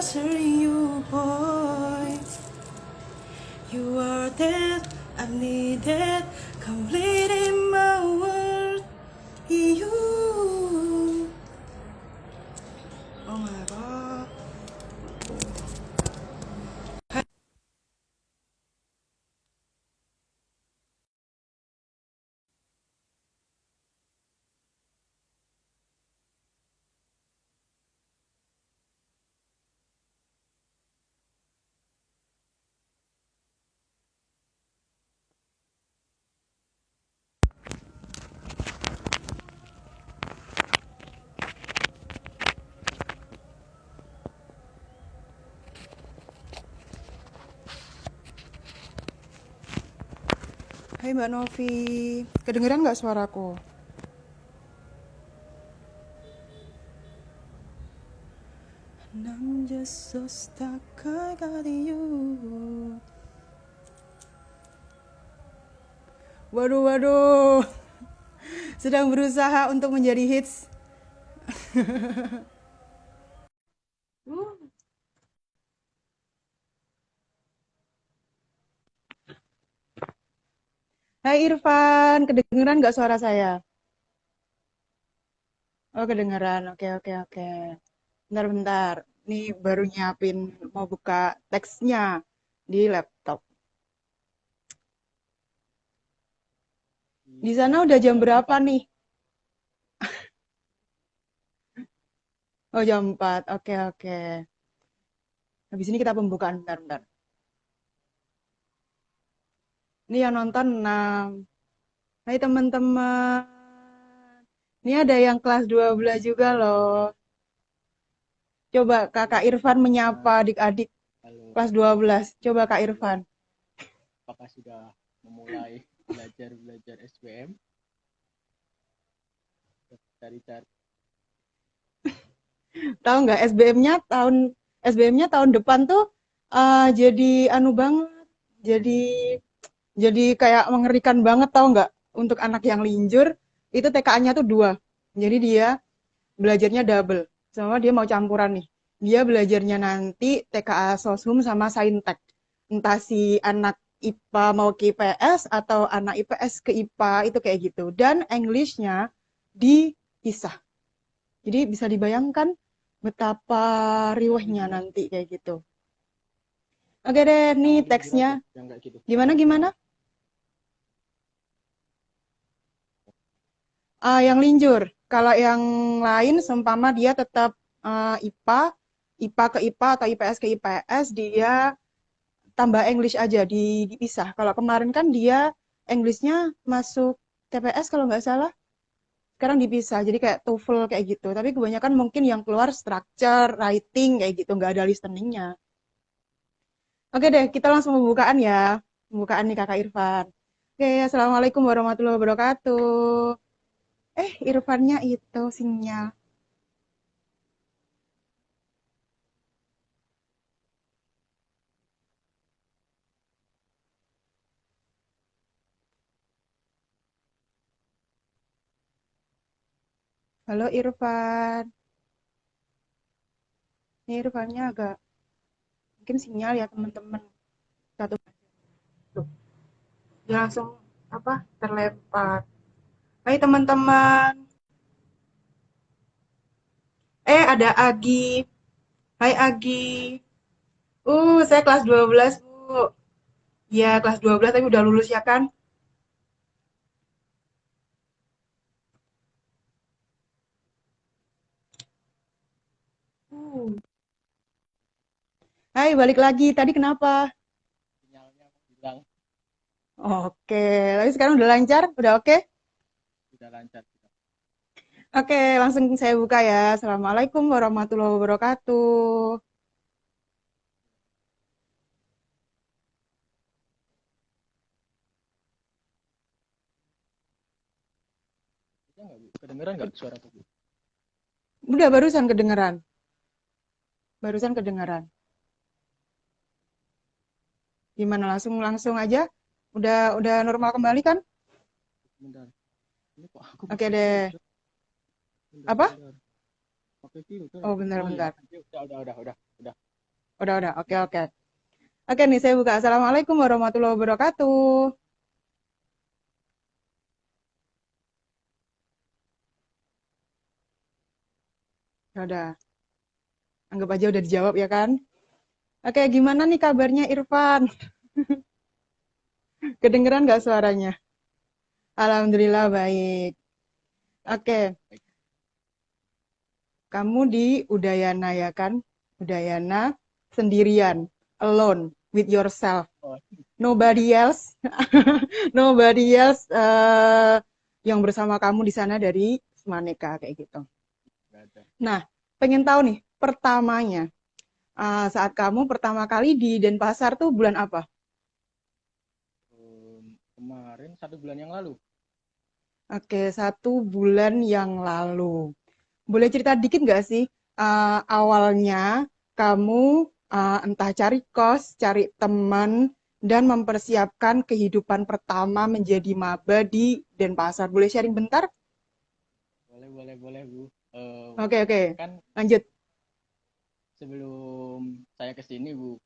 closer to you, boy. You are that I needed, completing my world. You. Oh my god. Hai Mbak Novi, kedengeran nggak suaraku? And I'm just so stuck, I got you. Waduh, waduh, sedang berusaha untuk menjadi hits. Hai Irfan, kedengeran nggak suara saya? Oh, kedengeran. Oke, oke, oke. Bentar-bentar. Nih baru nyiapin mau buka teksnya di laptop. Di sana udah jam berapa nih? Oh, jam 4. Oke, oke. Habis ini kita pembukaan bentar-bentar. Ini yang nonton 6. Hai teman-teman. Ini ada yang kelas 12 juga loh. Coba Kakak Irfan menyapa adik-adik Halo, kelas 12. Coba Kak Irfan. apakah sudah memulai belajar SBM? Cari-cari. Tahu nggak SBM-nya tahun depan tuh jadi anu banget. Jadi kayak mengerikan banget tahu nggak? Untuk anak yang linjur itu TKA-nya tuh 2. Jadi dia belajarnya double. Sama dia mau campuran nih. Dia belajarnya nanti TKA Soshum sama Saintek. Entah si anak IPA mau ke IPS atau anak IPS ke IPA itu kayak gitu. Dan English-nya dipisah. Jadi bisa dibayangkan betapa riwehnya nanti kayak gitu. Oke deh, Yang nih linjur teksnya. aja, yang nggak gitu. Gimana gimana? Yang linjur. Kalau yang lain seumpama dia tetap IPA, IPA ke IPA atau IPS ke IPS, dia tambah English aja dipisah. Kalau kemarin kan dia Englishnya masuk TPS kalau nggak salah, sekarang dipisah. Jadi kayak TOEFL kayak gitu. Tapi kebanyakan mungkin yang keluar structure, writing kayak gitu, nggak ada listeningnya. Oke deh, kita langsung pembukaan ya. Pembukaan nih Kakak Irfan. Oke, Assalamualaikum warahmatullahi wabarakatuh. Irfannya itu sinyal. Halo Irfan. Ini Irfannya agak mungkin sinyal ya teman-teman. Satu tuh. Dia langsung apa? Terlempar. Hai teman-teman. Ada Agi. Hai Agi. Saya kelas 12, Bu. Ya, kelas 12 tapi udah lulus ya kan? Uh. Hai, balik lagi. Tadi kenapa? Sinyalnya hilang, Oke, tapi sekarang udah lancar? Udah oke? sudah lancar. Sudah. Oke, langsung saya buka ya. Assalamualaikum warahmatullahi wabarakatuh. Bisa nggak, Bu? Kedengeran nggak suara Bu? Udah barusan kedengeran. Barusan kedengeran. Gimana langsung langsung aja? Udah normal kembali kan? Bentar. Ini kok aku Oke pakai deh. filter? Bentar, Apa? bentar. Pakai filter Oh, aku. Oh ya, bentar-bentar. udah. Udah. Oke, oke. Oke nih, saya buka. Assalamualaikum warahmatullahi wabarakatuh. Ya udah, anggap aja udah dijawab ya kan? Oke, gimana nih kabarnya Irfan? Kedengeran nggak suaranya? Alhamdulillah baik. Oke, Baik. kamu di Udayana ya kan? Udayana sendirian, alone, with yourself. Oh, Nobody else, nobody else yang bersama kamu di sana dari Maneka kayak gitu. nggak ada. Nah, pengen tahu nih, pertamanya, saat kamu pertama kali di Denpasar tuh bulan apa? Kemarin 1 bulan yang lalu. Oke, 1 bulan yang lalu. Boleh cerita dikit nggak sih, awalnya kamu entah cari kos, cari teman, dan mempersiapkan kehidupan pertama menjadi maba di Denpasar. Boleh sharing bentar? Boleh, boleh, boleh, Bu. Oke, oke. Kan Lanjut. sebelum saya ke sini, Bu,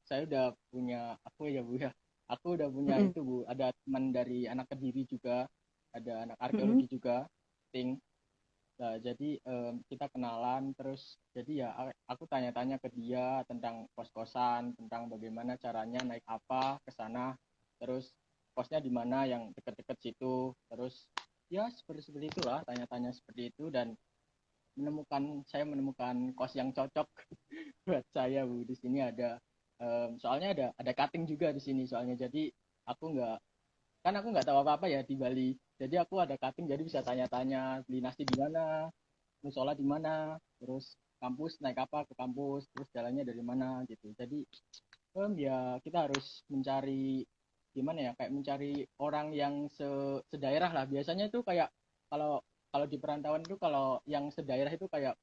saya udah punya, aku ya, Bu, ya. Aku udah punya Mm-mm, itu, Bu. Ada teman dari anak Kediri juga, ada anak mm-mm. arkeologi juga, ting. Nah, jadi kita kenalan terus jadi ya aku tanya-tanya ke dia tentang kos-kosan, tentang bagaimana caranya naik apa ke sana, terus kosnya di mana yang deket-deket situ, terus ya seperti itulah tanya-tanya seperti itu dan saya menemukan kos yang cocok buat saya, Bu. Di sini ada soalnya ada cutting juga di sini soalnya jadi aku nggak tahu apa-apa ya di Bali. Jadi aku ada cutting jadi bisa tanya-tanya beli nasi di mana, musola di mana, terus kampus naik apa ke kampus, terus jalannya dari mana gitu. Jadi ya kita harus mencari gimana ya kayak mencari orang yang sedaerah lah. Biasanya itu kayak kalau kalau di perantauan itu kalau yang sedaerah itu kayak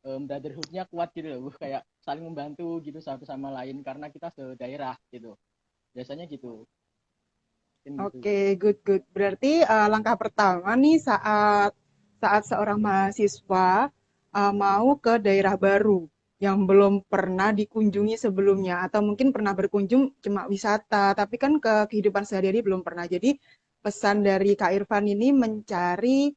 brotherhood-nya kuat gitu loh, kayak saling membantu gitu satu sama lain karena kita sedaerah gitu. Biasanya gitu. Mungkin gitu, Bu. Oke, good, good. Berarti langkah pertama nih saat saat seorang mahasiswa mau ke daerah baru yang belum pernah dikunjungi sebelumnya atau mungkin pernah berkunjung cuma wisata, tapi kan ke kehidupan sehari-hari belum pernah. Jadi pesan dari Kak Irfan ini mencari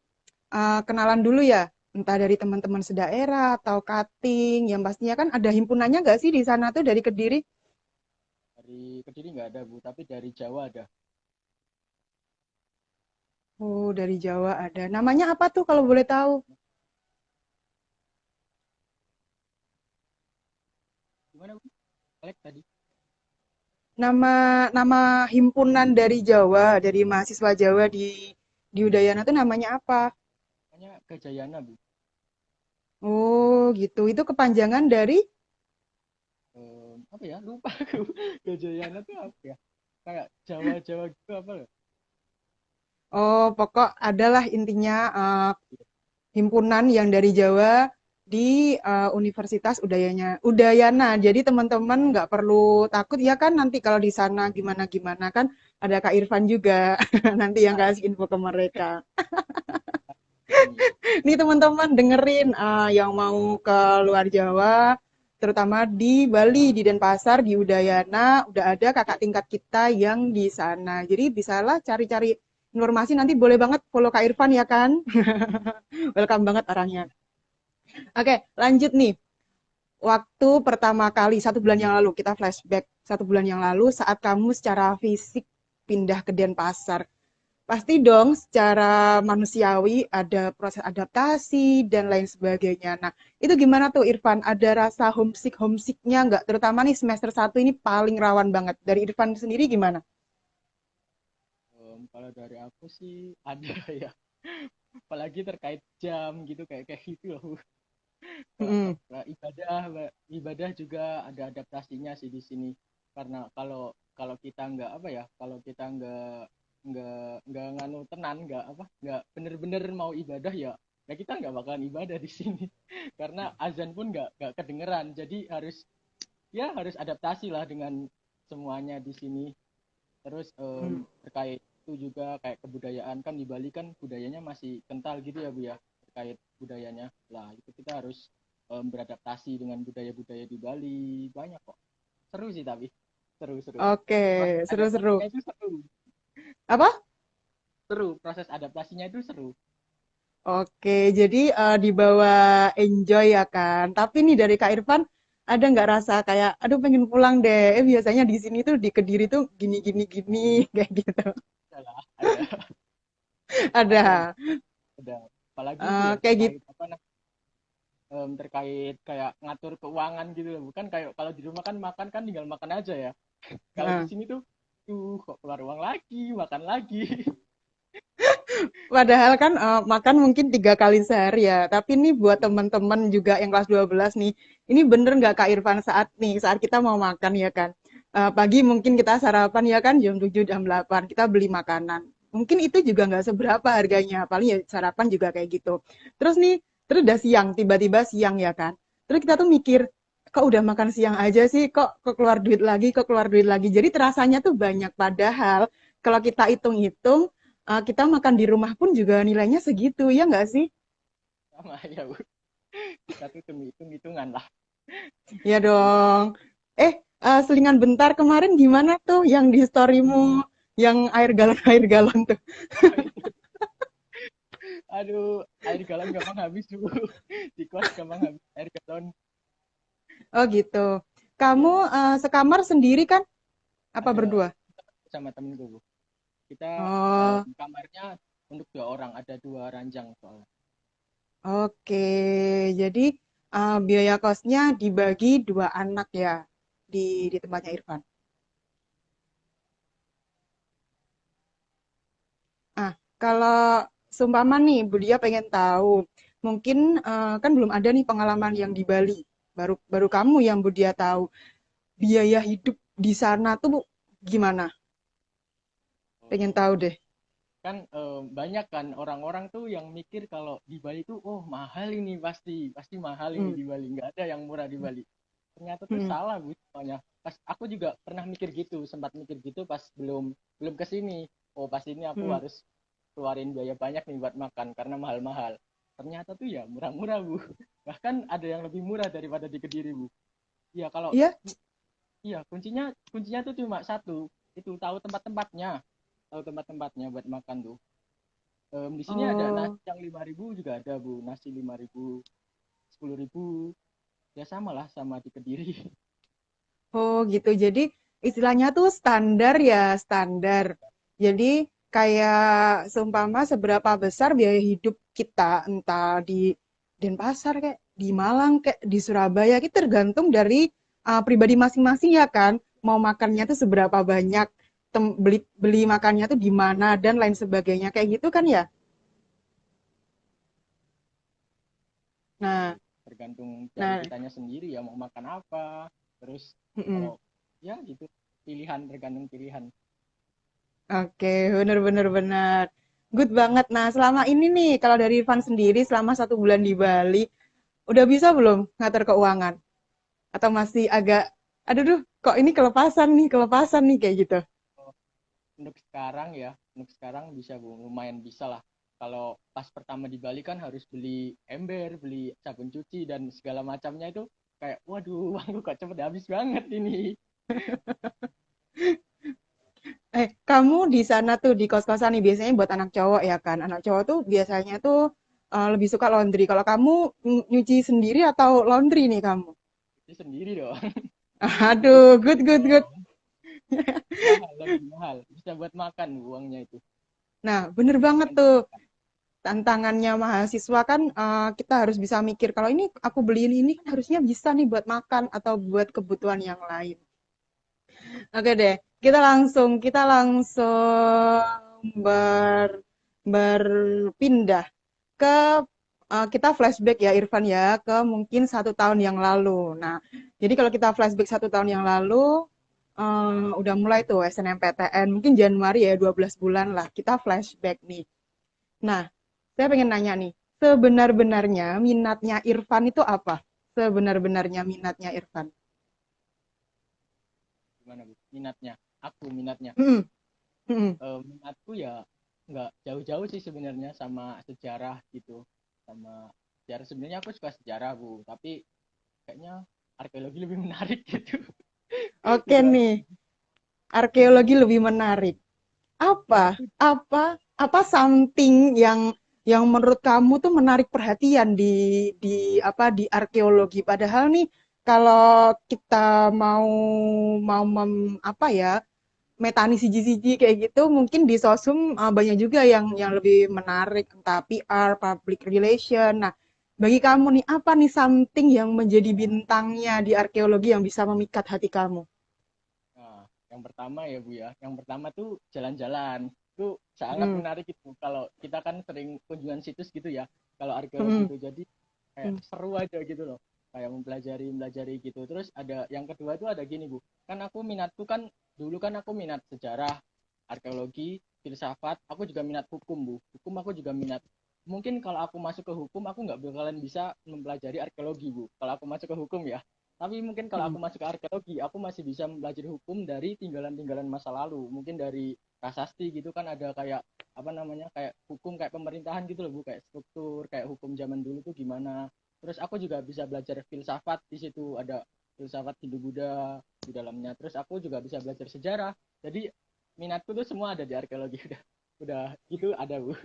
kenalan dulu ya, entah dari teman-teman sedaerah atau cutting, yang pastinya kan ada himpunannya nggak sih di sana tuh dari Kediri? Dari Kediri nggak ada, Bu, tapi dari Jawa ada. Oh, dari Jawa ada. Namanya apa tuh kalau boleh tahu? Gimana, Bu? Alex tadi Nama nama himpunan dari Jawa, dari mahasiswa Jawa di Udayana tuh namanya apa? namanya Gajayana, Bu. Oh, gitu. Itu kepanjangan dari Apa ya lupa aku. Gajayana tuh apa ya kayak Jawa-Jawa gitu apa loh. oh, pokok adalah intinya himpunan yang dari Jawa di Universitas Udayana. Jadi teman-teman nggak perlu takut ya kan nanti kalau di sana gimana-gimana kan ada Kak Irfan juga nanti yang Ah, kasih info ke mereka. ini Nih teman-teman dengerin yang mau ke luar Jawa, terutama di Bali, di Denpasar, di Udayana, udah ada kakak tingkat kita yang di sana. Jadi bisalah cari-cari informasi, nanti boleh banget follow Kak Irfan ya kan? Welcome banget orangnya. Oke, lanjut nih. Waktu pertama kali, 1 bulan yang lalu, kita flashback 1 bulan yang lalu saat kamu secara fisik pindah ke Denpasar. Pasti dong secara manusiawi ada proses adaptasi dan lain sebagainya. Nah, itu gimana tuh Irfan? Ada rasa homesick-homesicknya nggak? Terutama nih semester 1 ini paling rawan banget. Dari Irfan sendiri gimana? kalau dari aku sih ada ya apalagi terkait jam gitu kayak kayak gitu loh. Mm-mm. Ibadah ibadah juga ada adaptasinya sih di sini karena kalau kalau kita nggak apa ya kalau kita nggak nganu tenan nggak bener-bener mau ibadah ya ya kita nggak bakalan ibadah di sini karena azan pun nggak kedengeran jadi harus adaptasi lah dengan semuanya di sini terus Mm. terkait itu juga kayak kebudayaan kan di Bali kan budayanya masih kental gitu ya Bu ya terkait budayanya lah itu kita harus beradaptasi dengan budaya-budaya di Bali. Banyak kok. Seru sih tapi seru-seru. Oke, Proses seru-seru. adaptasinya itu seru. Apa? Seru, proses adaptasinya itu seru. Oke, jadi dibawa enjoy ya kan. Tapi nih dari Kak Irfan, ada nggak rasa kayak, aduh pengen pulang deh. Biasanya di sini tuh di Kediri tuh gini gini gini kayak gitu. Adalah ada ada Ada. ada. Apalagi itu ya Kayak gitu. terkait apa terkait kayak ngatur keuangan gitu loh. Bukan kayak kalau di rumah kan makan kan tinggal makan aja ya. Kalau di Nah, sini tuh kok keluar uang lagi, makan lagi. padahal kan makan mungkin 3 kali sehari ya. Tapi nih buat teman-teman juga yang kelas 12 nih, ini bener nggak Kak Irfan saat kita mau makan ya kan? Pagi mungkin kita sarapan ya kan jam 7 jam 8 kita beli makanan. Mungkin itu juga nggak seberapa harganya, paling ya sarapan juga kayak gitu. Terus nih, terus udah siang, tiba-tiba siang ya kan? Terus kita tuh mikir, kok udah makan siang aja sih, kok keluar duit lagi, kok keluar duit lagi. Jadi terasanya tuh banyak, padahal kalau kita hitung-hitung, kita makan di rumah pun juga nilainya segitu, ya nggak sih? Sama ya Bu. Kita tuh hitung-hitungan lah. Ya dong. Selingan bentar kemarin gimana tuh yang di storymu, yang air galon tuh? Aduh, air galon gampang habis Bu. Di kos gampang habis air galon. Oh gitu. Kamu Ya, sekamar sendiri kan? Apa ada berdua? sama temenku Bu. Kita Oh, kamarnya untuk 2 orang, ada 2 ranjang soalnya. oke. Jadi biaya kosnya dibagi 2 anak ya di tempatnya Irfan. Ah, kalau seumpama nih, Bu Dia pengen tahu, mungkin kan belum ada nih pengalaman yang di Bali. Baru baru kamu yang Bu Dia tahu. Biaya hidup di sana tuh gimana? Pengen Oh, tahu deh. kan banyak kan orang-orang tuh yang mikir kalau di Bali tuh oh mahal ini pasti pasti mahal ini Hmm, di Bali, nggak ada yang murah di Bali. Ternyata tuh hmm, salah Bu semuanya. Pas aku juga pernah mikir gitu, sempat mikir gitu pas belum belum ke sini. Oh pas ini aku hmm. harus keluarin biaya banyak nih buat makan karena mahal-mahal. Ternyata tuh ya murah-murah Bu. Bahkan ada yang lebih murah daripada di Kediri Bu. Iya kalau Iya? iya kuncinya kuncinya tuh cuma satu, itu tahu tempat-tempatnya buat makan tuh. Di sini ada nasi Oh, yang 5.000 juga ada Bu, nasi 5.000, 10.000, ya sama lah sama di Kediri. oh gitu. Jadi istilahnya tuh standar ya, standar. Jadi kayak seumpama seberapa besar biaya hidup kita, entah di Denpasar kayak di Malang kayak di Surabaya, itu tergantung dari pribadi masing-masing ya kan. Mau makannya tuh seberapa banyak, beli beli makannya tuh di mana dan lain sebagainya kayak gitu kan ya. Nah, Tergantung dari nah, kitanya sendiri ya mau makan apa. Terus mm-mm. kalau ya gitu pilihan, tergantung pilihan. Oke, bener-bener bener. Good banget. Nah, selama ini nih, kalau dari Irfan sendiri, selama 1 bulan di Bali, udah bisa belum ngatur keuangan? Atau masih agak, aduh, duh, kok ini kelepasan nih, kayak gitu. Oh, untuk sekarang bisa Bu, lumayan bisa lah. Kalau pas pertama di Bali kan harus beli ember, beli sabun cuci dan segala macamnya itu kayak waduh uangku kok cepet habis banget ini. Kamu di sana tuh, di kos-kosan nih, biasanya buat anak cowok ya kan? Anak cowok tuh biasanya tuh lebih suka laundry. Kalau kamu nyuci sendiri atau laundry nih kamu? Ini sendiri dong. Aduh, good, good, good. Dong. Mahal, lebih mahal, bisa buat makan uangnya itu. Nah, bener banget Bukan buat tuh. makan. Tantangannya mahasiswa kan kita harus bisa mikir kalau ini aku beliin ini kan harusnya bisa nih buat makan atau buat kebutuhan yang lain. Oke deh, kita langsung berpindah ke kita flashback ya Irfan ya ke mungkin 1 tahun yang lalu. Nah, jadi kalau kita flashback 1 tahun yang lalu udah mulai tuh SNMPTN mungkin Januari ya 12 bulan lah kita flashback nih. Nah, saya pengen nanya nih, sebenar-benarnya minatnya Irfan itu apa? Sebenar-benarnya minatnya Irfan. Gimana Bu minatnya? Aku minatnya Hmm, hmm, minatku ya nggak jauh-jauh sih sebenarnya sama sejarah gitu, sama sejarah. Sebenarnya aku suka sejarah Bu, tapi kayaknya arkeologi lebih menarik gitu. Oke Gitu nih, aja. arkeologi lebih menarik. Ya Apa? aku Apa something yang menurut kamu tuh menarik perhatian di arkeologi? Padahal nih kalau kita apa ya metani siji-siji kayak gitu mungkin di sosum banyak juga yang lebih menarik entah PR, public relation. Nah, bagi kamu nih apa nih something yang menjadi bintangnya di arkeologi yang bisa memikat hati kamu? Nah, yang pertama ya Bu ya, yang pertama tuh jalan-jalan. Itu sangat Hmm. menarik itu. Kalau kita kan sering kunjungan situs gitu ya, kalau arkeologi Hmm. itu jadi kayak Hmm. seru aja gitu loh. Kayak mempelajari gitu. Terus ada yang kedua tuh ada gini Bu. Kan aku minatku kan dulu kan aku minat sejarah, arkeologi, filsafat. Aku juga minat hukum Bu. Hukum aku juga minat. Mungkin kalau aku masuk ke hukum, aku nggak bakalan bisa mempelajari arkeologi Bu. Kalau aku masuk ke hukum ya. Tapi mungkin kalau Hmm. aku masuk ke arkeologi, aku masih bisa mempelajari hukum dari tinggalan-tinggalan masa lalu. Mungkin dari prasasti gitu kan ada kayak apa namanya kayak hukum kayak pemerintahan gitu loh Bu, kayak struktur, kayak hukum zaman dulu tuh gimana. Terus aku juga bisa belajar filsafat di situ, ada filsafat Hindu Buddha di dalamnya. Terus aku juga bisa belajar sejarah. Jadi minatku tuh semua ada di arkeologi udah gitu ada Bu.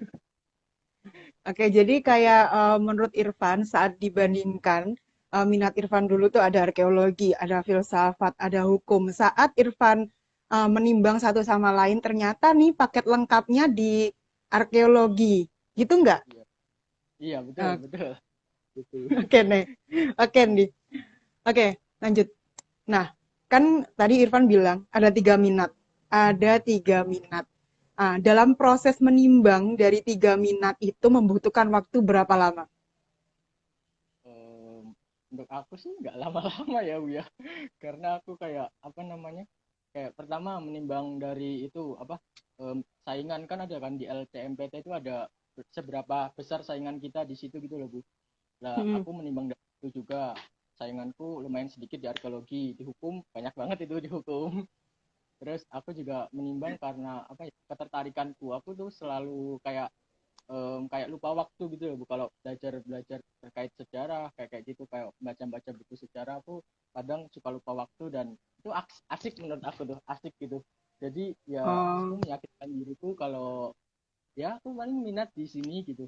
Oke, jadi kayak menurut Irfan saat dibandingkan minat Irfan dulu tuh ada arkeologi, ada filsafat, ada hukum. Saat Irfan menimbang satu sama lain, ternyata nih paket lengkapnya di arkeologi, gitu nggak? Iya, iya betul Eh, betul gitu. Oke nih, oke nih, oke lanjut. Nah, kan tadi Irfan bilang ada tiga minat, ada tiga minat. Dalam proses menimbang dari tiga minat itu membutuhkan waktu berapa lama? Em, untuk aku sih nggak lama-lama ya Bu ya, karena aku kayak apa namanya kayak pertama menimbang dari itu apa saingan kan ada kan di LCMPT itu ada seberapa besar saingan kita di situ gitu loh Bu. Lah Hmm. aku menimbang dari itu juga, sainganku lumayan sedikit di arkeologi, di hukum banyak banget itu di hukum. Terus aku juga menimbang karena apa ya ketertarikanku, aku tuh selalu kayak kayak lupa waktu gitu loh Bu. Kalau belajar belajar terkait sejarah kayak gitu, kayak baca baca buku sejarah, aku kadang suka lupa waktu, dan itu asik menurut aku tuh, asik gitu. Jadi ya aku Oh, meyakinkan diriku kalau ya aku paling minat di sini gitu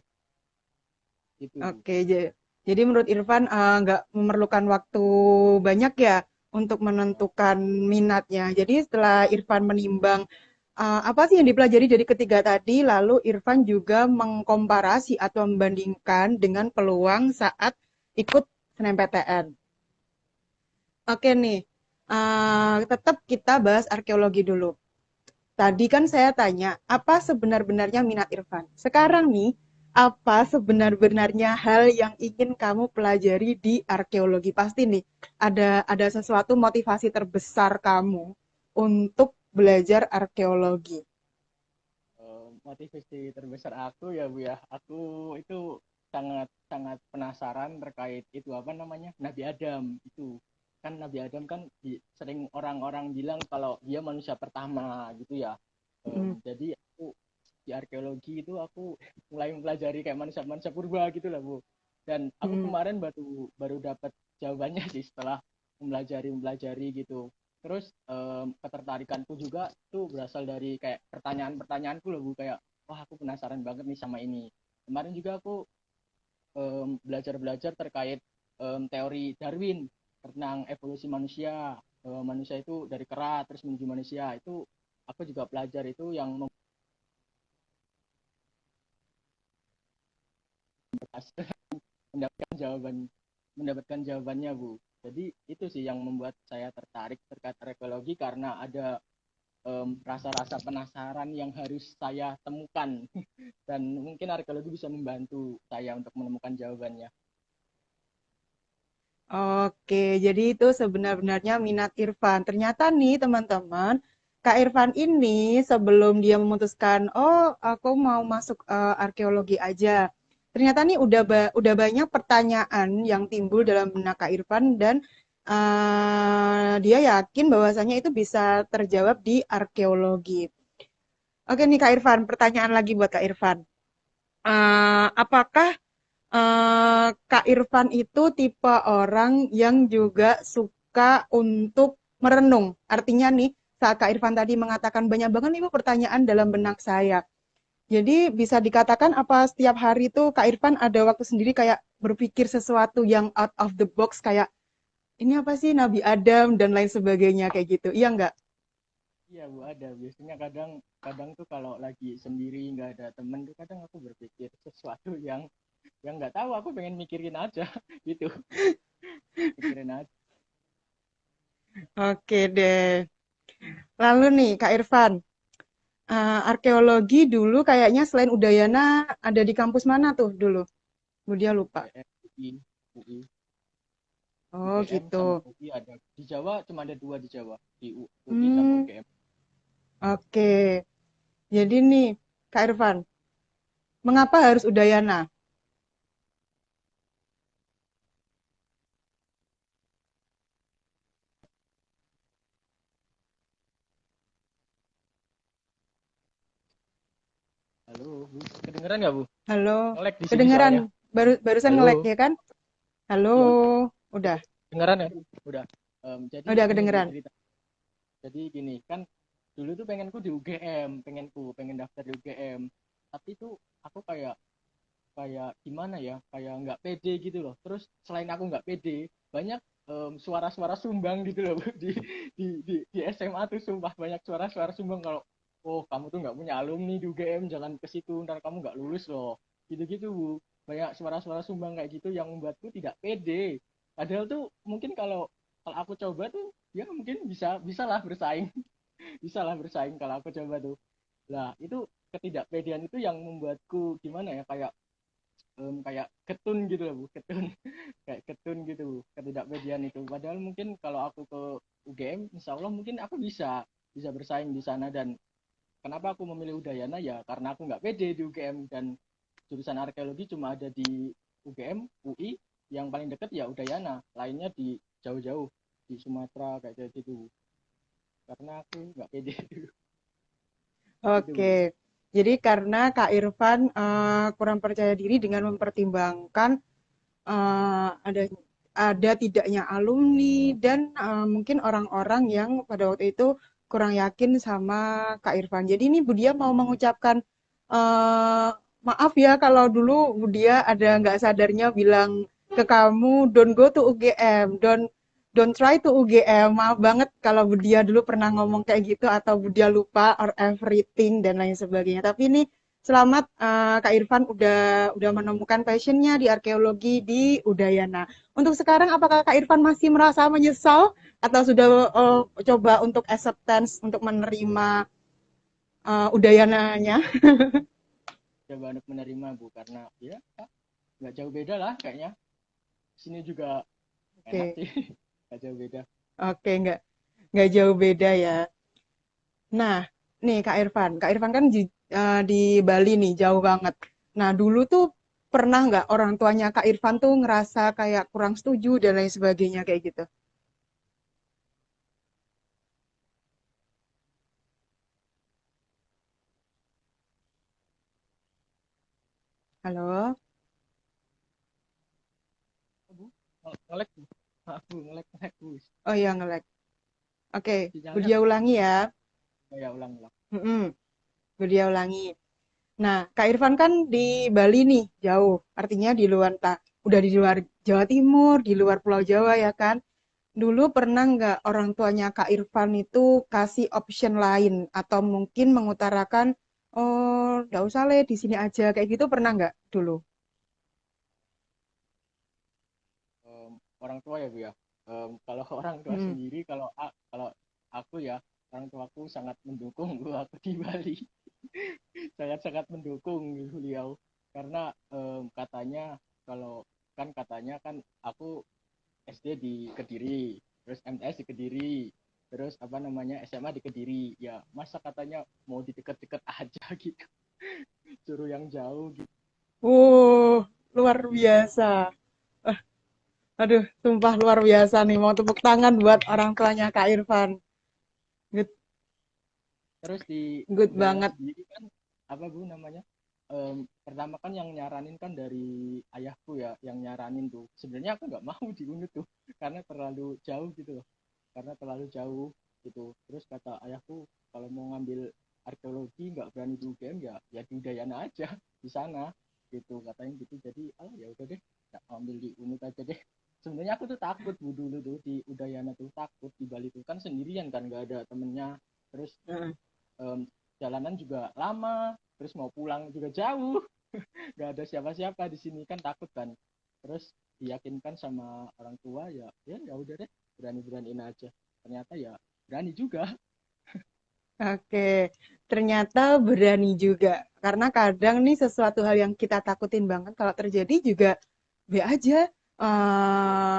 gitu Bu. oke. Jadi menurut Irfan nggak memerlukan waktu banyak ya untuk menentukan minatnya. Jadi setelah Irfan menimbang apa sih yang dipelajari dari ketiga tadi, lalu Irfan juga mengkomparasi atau membandingkan dengan peluang saat ikut SNMPTN. Oke nih, tetap kita bahas arkeologi dulu. Tadi kan saya tanya, apa sebenar-benarnya minat Irfan? Sekarang nih, apa sebenar-benarnya hal yang ingin kamu pelajari di arkeologi? Pasti nih, ada sesuatu motivasi terbesar kamu untuk belajar arkeologi. Motivasi terbesar aku ya Bu ya, aku itu sangat sangat penasaran terkait itu apa namanya Nabi Adam itu. Kan Nabi Adam kan sering orang-orang bilang kalau dia manusia pertama gitu ya. Hmm. Jadi aku di arkeologi itu aku mulai mempelajari kayak manusia-manusia purba gitu lah Bu. Dan aku Hmm. kemarin baru baru dapat jawabannya sih setelah mempelajari gitu. Terus ketertarikanku juga tuh berasal dari kayak pertanyaan-pertanyaanku loh Bu, kayak wah aku penasaran banget nih sama ini. Kemarin juga aku belajar-belajar terkait teori Darwin tentang evolusi manusia. Manusia itu dari kera terus menuju manusia, itu aku juga pelajar itu yang mendapatkan jawaban mendapatkan jawabannya Bu. Jadi itu sih yang membuat saya tertarik terkait arkeologi, karena ada rasa-rasa penasaran yang harus saya temukan dan mungkin arkeologi bisa membantu saya untuk menemukan jawabannya. Oke, jadi itu sebenar-benarnya minat Irfan. Ternyata nih teman-teman, Kak Irfan ini sebelum dia memutuskan, oh aku mau masuk arkeologi aja. Ternyata nih udah banyak pertanyaan yang timbul dalam benak Kak Irfan dan dia yakin bahwasanya itu bisa terjawab di arkeologi. Oke nih Kak Irfan, pertanyaan lagi buat Kak Irfan. Apakah Kak Irfan itu tipe orang yang juga suka untuk merenung. Artinya nih, saat Kak Irfan tadi mengatakan banyak banget nih Bu pertanyaan dalam benak saya. Jadi bisa dikatakan apa setiap hari itu Kak Irfan ada waktu sendiri kayak berpikir sesuatu yang out of the box kayak ini apa sih Nabi Adam dan lain sebagainya kayak gitu. Iya nggak? Iya Bu, ada. Biasanya kadang kadang tuh kalau lagi sendiri nggak ada temen tuh kadang aku berpikir sesuatu yang nggak tahu, aku pengen mikirin aja gitu, mikirin aja. Oke deh. Lalu nih Kak Irfan, arkeologi dulu kayaknya selain Udayana ada di kampus mana tuh dulu? Bu dia lupa. UGM, UI, UI, Oh UGM gitu. sama UI ada. Di Jawa cuma ada dua di Jawa, di UI sama Hmm, UGM. oke. Jadi nih, Kak Irfan, mengapa harus Udayana? Halo Bu, kedengeran nggak Bu? Halo, Ngelek di sini kedengeran? soalnya. Barusan nge-lag Halo, ya kan? Halo, iya, udah, kedengeran ya? Udah. Jadi udah gini Bu kedengeran. cerita. Jadi gini kan, dulu tuh pengenku di UGM, pengen daftar di UGM. Tapi tuh aku kayak kayak gimana ya, kayak nggak pede gitu loh. Terus selain aku nggak pede, banyak suara-suara sumbang gitu loh Bu. Di SMA tuh sumpah banyak suara-suara sumbang kalau oh kamu tuh nggak punya alumni di UGM, jangan ke situ ntar kamu nggak lulus loh, gitu-gitu Bu. Banyak suara-suara sumbang kayak gitu yang membuatku tidak pede. Padahal tuh mungkin kalau kalau aku coba tuh ya mungkin bisa lah bersaing, bisa lah bersaing kalau aku coba tuh. Lah itu ketidakpedean itu yang membuatku gimana ya, kayak ketun gitu loh Bu, ketun kayak ketun gitu Bu, ketidakpedian itu. Padahal mungkin kalau aku ke UGM insya Allah mungkin aku bisa bersaing di sana. Dan kenapa aku memilih Udayana ya karena aku nggak pede di UGM, dan jurusan arkeologi cuma ada di UGM, UI, yang paling deket ya Udayana, lainnya di jauh-jauh di Sumatera kayak gitu, karena aku nggak pede dulu gitu Bu. Oke, jadi karena Kak Irfan kurang percaya diri dengan mempertimbangkan ada tidaknya alumni dan mungkin orang-orang yang pada waktu itu kurang yakin sama Kak Irfan. Jadi ini Budia mau mengucapkan eh, maaf ya kalau dulu Budia ada nggak sadarnya bilang ke kamu don't go to UGM, don't try to UGM. Maaf banget kalau Budia dulu pernah ngomong kayak gitu atau Budia lupa or everything dan lain sebagainya. Tapi ini selamat Kak Irfan udah menemukan passionnya di arkeologi di Udayana. Untuk sekarang apakah Kak Irfan masih merasa menyesal atau sudah coba untuk acceptance untuk menerima Udayananya? Coba untuk menerima Bu, karena ya nggak jauh beda lah kayaknya, sini juga enak Oke, sih. Nggak jauh beda. oke nggak jauh beda ya. Nah, nih Kak Irfan kan di Bali nih jauh banget. Nah dulu tuh pernah nggak orang tuanya Kak Irfan tuh ngerasa kayak kurang setuju dan lain sebagainya kayak gitu? Halo? Oh, Bu, ngelek Bu, maaf Bu, ngelek ngelek Bu, Oh iya nge-lag. Oke, sinyalnya Budia ulangi ya. ya ulang ulang. Mm-mm, Budia ulangi. Nah, Kak Irfan kan di Bali nih, jauh. Artinya di luar udah di luar Jawa Timur, di luar Pulau Jawa ya kan. Dulu pernah nggak orang tuanya Kak Irfan itu kasih option lain atau mungkin mengutarakan, oh, nggak usah le di sini aja kayak gitu pernah nggak dulu? Orang tua ya Bu ya. Kalau orang tua Mm-mm. sendiri, kalau aku ya, orang tuaku sangat mendukung Bu aku di Bali. Sangat-sangat mendukung beliau, karena katanya kalau katanya kan aku SD di Kediri, terus MTS di Kediri, terus apa namanya SMA di Kediri, ya masa katanya mau di deket-deket aja gitu, suruh yang jauh gitu. Luar biasa. Eh, aduh, sumpah luar biasa nih. Mau tepuk tangan buat orang tuanya Kak Irfan. Good, Terus di good Udayana banget. sendiri kan apa Bu namanya, pertama kan yang nyaranin kan dari ayahku ya, yang nyaranin tuh. Sebenarnya aku nggak mau di UNUD tuh, karena terlalu jauh gitu loh. Karena terlalu jauh gitu. Terus kata ayahku kalau mau ngambil arkeologi nggak berani di UGM ya, ya di Udayana aja di sana gitu katanya gitu. Jadi ya udah deh, nggak ambil di UNUD aja deh. Sebenarnya aku tuh takut bu dulu tuh di Udayana tuh, takut di Bali tuh kan sendirian kan, nggak ada temennya. Terus Heeh. em, jalanan juga lama, terus mau pulang juga jauh, nggak ada siapa-siapa di sini kan, takut kan. Terus diyakinkan sama orang tua, ya udah deh, berani-beraniin aja. Ternyata ya berani juga. Oke, ternyata berani juga. Karena kadang nih sesuatu hal yang kita takutin banget kalau terjadi juga be aja.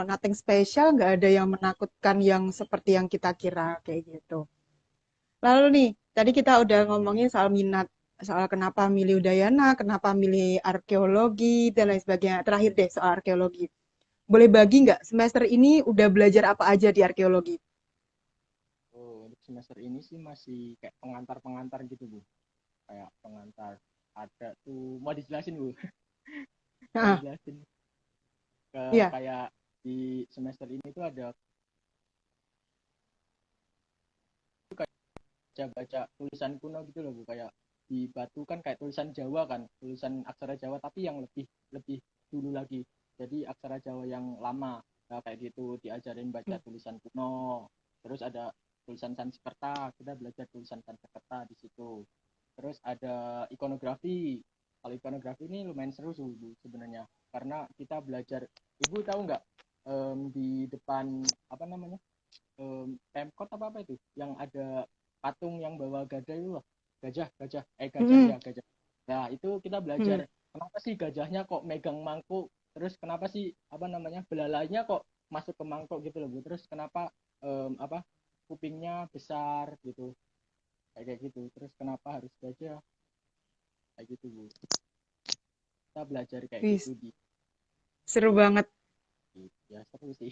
Nothing special, nggak ada yang menakutkan yang seperti yang kita kira kayak gitu. Lalu nih, tadi kita udah ngomongin soal minat, soal kenapa milih Udayana, kenapa milih arkeologi, dan lain sebagainya. Terakhir deh soal arkeologi. Boleh bagi nggak semester ini udah belajar apa aja di arkeologi? Oh, untuk semester ini sih masih kayak pengantar-pengantar gitu bu, kayak pengantar. Ada tuh, mau dijelasin bu? Mau Nah, dijelasin iya. kayak di semester ini tuh ada baca-baca tulisan kuno gitu loh bu, kayak di batu kan kayak tulisan Jawa kan, tulisan aksara Jawa tapi yang lebih lebih dulu lagi, jadi aksara Jawa yang lama. Nah, kayak gitu diajarin baca tulisan kuno. Terus ada tulisan Sanskerta, kita belajar tulisan Sanskerta di situ. Terus ada ikonografi. Kalau ikonografi ini lumayan seru sih bu sebenarnya, karena kita belajar. Ibu tahu nggak, di depan apa namanya, Pemkot apa apa itu yang ada patung yang bawa gajah itu loh, gajah Mm-mm. ya, gajah. Nah itu kita belajar Mm. kenapa sih gajahnya kok megang mangkuk, terus kenapa sih apa namanya belalainya kok masuk ke mangkuk gitu loh bu, terus kenapa apa kupingnya besar gitu, kayak gitu, terus kenapa harus gajah, kayak gitu bu. Kita belajar kayak Wih, gitu di seru banget. ya seru sih.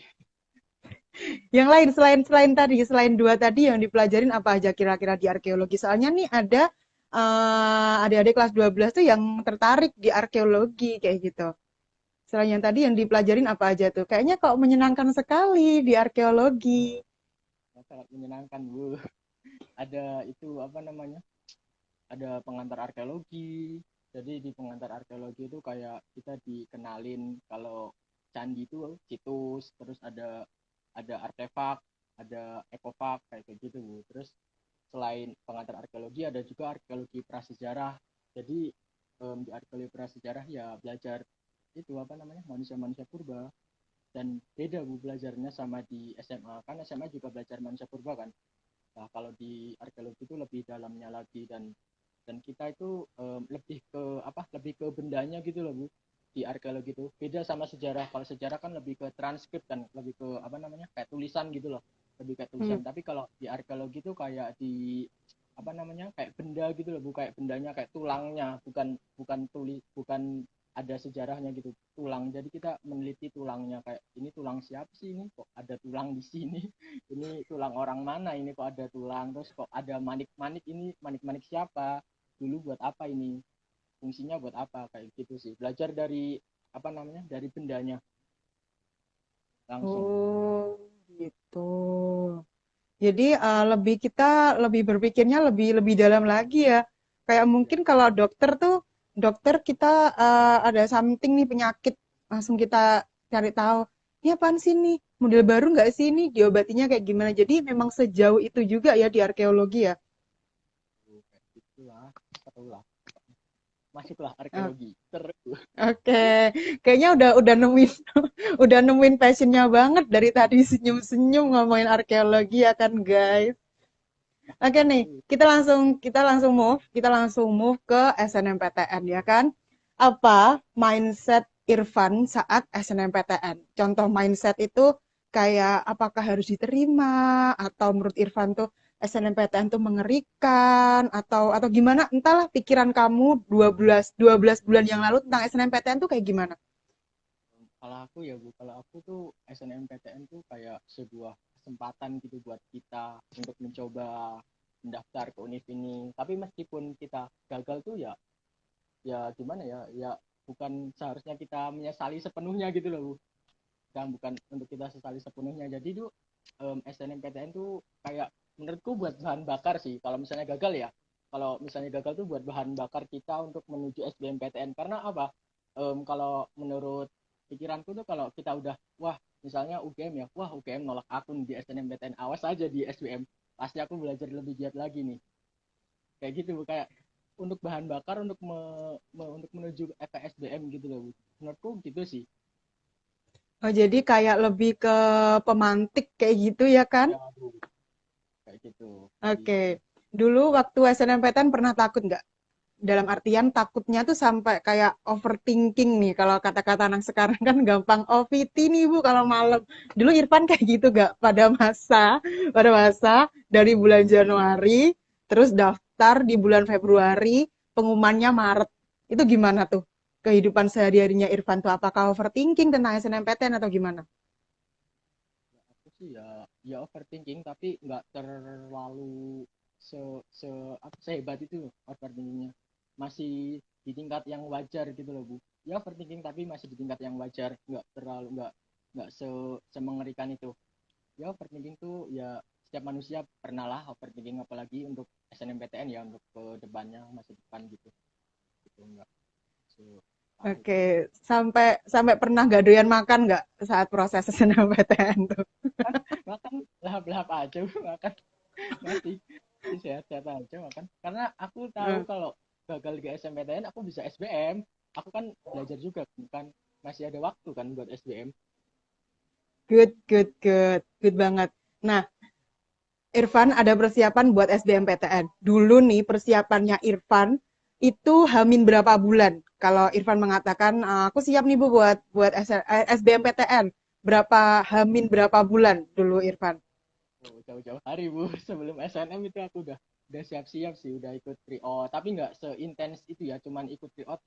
Yang lain selain selain tadi, selain dua tadi yang dipelajarin apa aja kira-kira di arkeologi? Soalnya nih ada adik-adik kelas 12 tuh yang tertarik di arkeologi kayak gitu. Selain yang tadi yang dipelajarin apa aja tuh? Kayaknya kok menyenangkan sekali di arkeologi. Sangat menyenangkan bu. Ada itu apa namanya, ada pengantar arkeologi. Jadi di pengantar arkeologi itu kayak kita dikenalin kalau candi itu situs, terus ada artefak, ada ekofak kayak gitu bu. Terus selain pengantar arkeologi ada juga arkeologi prasejarah. Jadi di arkeologi prasejarah ya belajar itu apa namanya, manusia-manusia purba. Dan beda bu belajarnya sama di SMA, kan SMA juga belajar manusia purba kan. Nah, kalau di arkeologi itu lebih dalamnya lagi, dan kita itu lebih ke apa? Lebih ke bendanya gitu loh, Bu. Di arkeologi itu beda sama sejarah. Kalau sejarah kan lebih ke transkrip kan, lebih ke apa namanya? Kayak tulisan gitu loh. Lebih kayak Hmm. tulisan. Tapi kalau di arkeologi itu kayak di apa namanya? Kayak benda gitu loh, Bu. Kayak bendanya, kayak tulangnya, bukan bukan ada sejarahnya gitu, tulang. Jadi kita meneliti tulangnya, kayak ini tulang siapa sih, ini kok ada tulang di sini, ini tulang orang mana, ini kok ada tulang, terus kok ada manik-manik, ini manik-manik siapa, dulu buat apa ini, fungsinya buat apa, kayak gitu sih. Belajar dari apa namanya, dari bendanya langsung. Oh, gitu. Jadi lebih kita lebih berpikirnya lebih lebih dalam lagi ya. Kayak Ya, mungkin kalau dokter tuh dokter kita ada something nih penyakit langsung kita cari tahu. Ini apaan sih nih? Model baru nggak sih ini? Diobatinya kayak gimana? Jadi memang sejauh itu juga ya di arkeologi ya. kayak gitulah, seru lah, masuklah Oh, arkeologi seru. oke, kayaknya udah nemuin udah nemuin passionnya banget dari tadi senyum-senyum ngomongin arkeologi ya kan guys. Oke nih, Seru. kita langsung move ke SNMPTN ya kan? Apa mindset Irfan saat SNMPTN? Contoh mindset itu kayak apakah harus diterima atau menurut Irfan tuh SNMPTN tuh mengerikan atau gimana? Entahlah pikiran kamu 12 bulan yang lalu tentang SNMPTN tuh kayak gimana? Kalau aku ya bu, kalau aku tuh SNMPTN tuh kayak sebuah kesempatan gitu buat kita untuk mencoba mendaftar ke univ ini. Tapi meskipun kita gagal tuh ya ya gimana ya, ya bukan seharusnya kita menyesali sepenuhnya gitu loh Bu. Dan bukan untuk kita sesali sepenuhnya. Jadi tuh SNMPTN tuh kayak menurutku buat bahan bakar sih. Kalau misalnya gagal ya, kalau misalnya gagal tuh buat bahan bakar kita untuk menuju SBMPTN. Karena apa? Kalau menurut pikiranku tuh kalau kita udah, wah misalnya UGM ya, wah UGM nolak aku di SNMPTN, awas aja di SBM. Pasti aku belajar lebih giat lagi nih. Kayak gitu Bu, kayak untuk bahan bakar untuk untuk menuju ke SBM gitu loh Bu. Menurutku gitu sih. Oh, jadi kayak lebih ke pemantik kayak gitu ya kan? Ya Bu, kayak gitu. Jadi Oke. Dulu waktu SNMPTN pernah takut nggak? Dalam artian takutnya tuh sampai kayak overthinking nih. Kalau kata-kata anak sekarang kan gampang OVT nih Bu kalau malam. Dulu Irfan kayak gitu nggak? Pada masa dari bulan Januari, terus daftar di bulan Februari, pengumumannya Maret. Itu gimana tuh? Kehidupan sehari-harinya Irfan tuh apakah overthinking tentang SNMPTN atau gimana? aku sih ya, ya overthinking tapi nggak terlalu se se apa sehebat itu loh overthinkingnya, masih di tingkat yang wajar gitu loh Bu. Ya overthinking tapi masih di tingkat yang wajar, nggak terlalu, nggak semengerikan itu. Ya overthinking tuh ya setiap manusia pernah lah overthinking, apalagi untuk SNMPTN ya, untuk ke depannya masa depan gitu, gitu nggak se takut. Oke, sampai sampai pernah nggak doyan makan nggak saat proses SNMPTN tuh? Makan lahap-lahap aja Bu, makan masih sehat-sehat aja makan, karena aku tahu Eh, kalau gagal di SMPTN aku bisa SBM. Aku kan belajar juga kan, masih ada waktu kan buat SBM. Good, good, good, good banget. Nah, Irfan ada persiapan buat SBMPTN. Dulu nih persiapannya Irfan itu hamin berapa bulan? Kalau Irfan mengatakan, aku siap nih Bu buat SBMPTN. Berapa bulan dulu Irfan? Oh, jauh-jauh hari Bu, sebelum SNM itu aku udah siap-siap sih, udah ikut tryout, tapi nggak seintens itu ya, cuman ikut tryout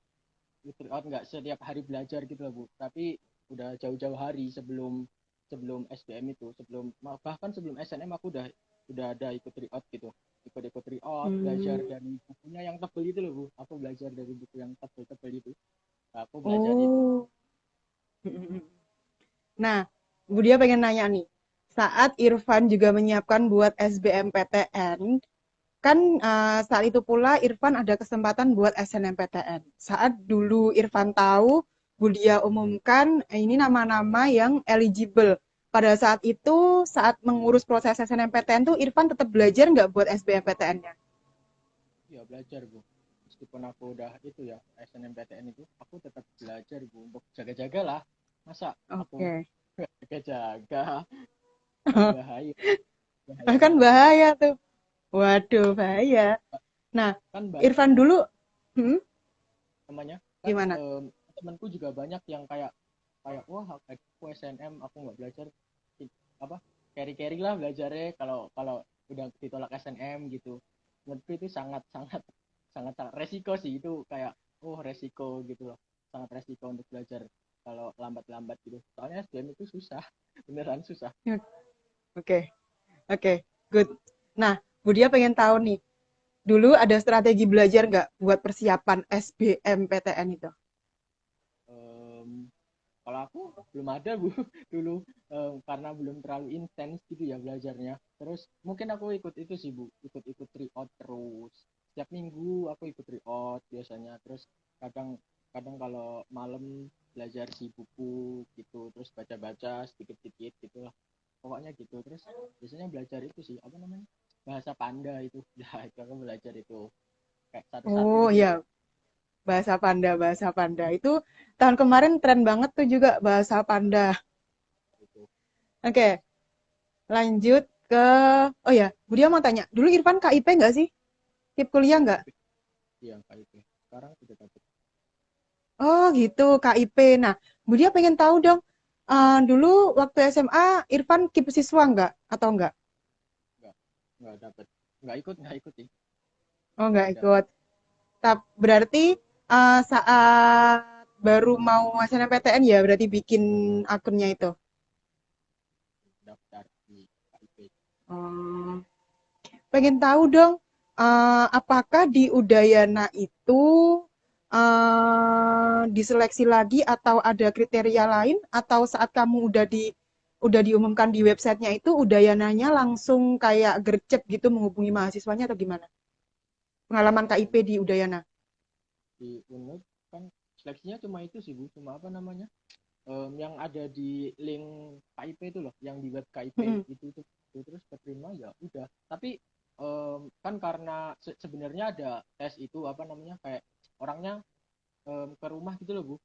nggak setiap hari belajar gitu loh Bu, tapi udah jauh-jauh hari sebelum sebelum SBM itu, sebelum bahkan sebelum SNM aku udah ada ikut tryout gitu, ikut-ikut tryout, belajar Hmm. dari bukunya yang tebel itu loh Bu, aku belajar dari buku yang tebel-tebel itu. Nah, aku belajar itu. Oh. Nah, Bu Dia pengen nanya nih, saat Irfan juga menyiapkan buat SBMPTN, kan saat itu pula Irfan ada kesempatan buat SNMPTN. Saat dulu Irfan tahu, Bu Dia umumkan ini nama-nama yang eligible. Pada saat itu, saat mengurus proses SNMPTN tuh Irfan tetap belajar nggak buat SBMPTN-nya? Ya belajar Bu, meskipun aku udah itu ya SNMPTN itu, aku tetap belajar Bu, untuk jaga-jaga lah. Masa aku Oke. jaga-jaga, kan bahaya, bahaya Kan banget itu. bahaya tuh. Waduh, bahaya. Nah, Kan banyak Irfan dulu, hmm, namanya, kan gimana? temanku juga banyak yang kayak kayak wah aku SNM aku nggak belajar, apa, carry-carry lah belajarnya, kalau kalau udah ditolak SNM gitu. Menurutku itu sangat sangat sangat sangat resiko sih itu, kayak oh resiko gitu loh, sangat resiko untuk belajar kalau lambat-lambat gitu, soalnya SBM itu susah beneran susah. Oke, oke, good. Nah, Bu Dia pengen tahu nih, dulu ada strategi belajar nggak buat persiapan SBMPTN itu? Em, Kalau aku belum ada Bu dulu, karena belum terlalu intens gitu ya belajarnya. Terus mungkin aku ikut itu sih Bu, ikut-ikut tryout terus. Setiap minggu aku ikut tryout biasanya. Terus kadang kadang kalau malam belajar di buku gitu, terus baca-baca sedikit-sedikit gitu lah. Pokoknya gitu. Terus biasanya belajar itu sih, apa namanya? Bahasa Panda itu. Ya, itu aku belajar itu kayak satu-satu Oh gitu loh. iya, bahasa Panda, bahasa Panda. Itu tahun kemarin tren banget tuh juga bahasa Panda. Gitu. Oke, lanjut ke, oh ya, Bu Dia mau tanya, dulu Irfan KIP nggak sih? Kip kuliah nggak? KIP. Iya, KIP. Sekarang sudah dapat. Oh gitu, KIP. Nah, Bu Dia pengen tahu dong, dulu waktu SMA Irfan kip siswa nggak? Atau nggak? nggak nggak dapat, nggak ikut sih, Oh nggak nggak ada ikut. Berarti saat baru mau SNMPTN ya, berarti bikin akunnya itu. daftar di KIP. Hmm, pengen tahu dong, apakah di Udayana itu diseleksi lagi atau ada kriteria lain atau saat kamu udah diumumkan di websitenya itu Udayananya langsung kayak gercep gitu menghubungi mahasiswanya atau gimana? Pengalaman KIP Kalau di Udayana. di UNUD kan seleksinya cuma itu sih Bu, cuma apa namanya? Yang ada di link KIP itu loh, yang di web KIP Mm-mm. itu terus keterima ya udah. Tapi kan karena sebenarnya ada tes itu apa namanya kayak orangnya ke rumah gitu loh Bu.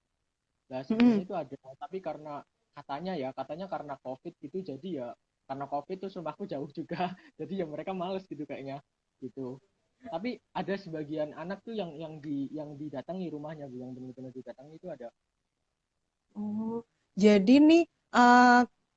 Nah sebenarnya Mm-mm. itu ada, tapi karena katanya karena COVID gitu, jadi ya karena COVID tuh rumahku jauh juga, jadi ya mereka males gitu kayaknya gitu. Tapi ada sebagian anak tuh yang didatangi rumahnya Bu, yang benar-benar didatangi itu ada. Oh, jadi nih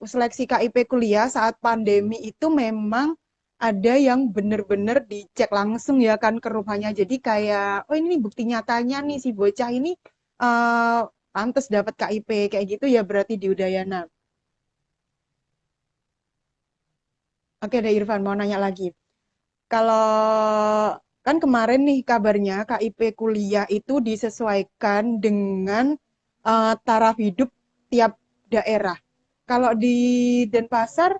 seleksi KIP kuliah saat pandemi itu memang ada yang benar-benar dicek langsung ya kan ke rumahnya. Jadi kayak, oh ini bukti nyatanya nih si bocah ini eh pantes dapat KIP kayak gitu ya berarti di Udayana. Oke deh Irfan mau nanya lagi. Kalau kan kemarin nih kabarnya KIP kuliah itu disesuaikan dengan taraf hidup tiap daerah. Kalau di Denpasar,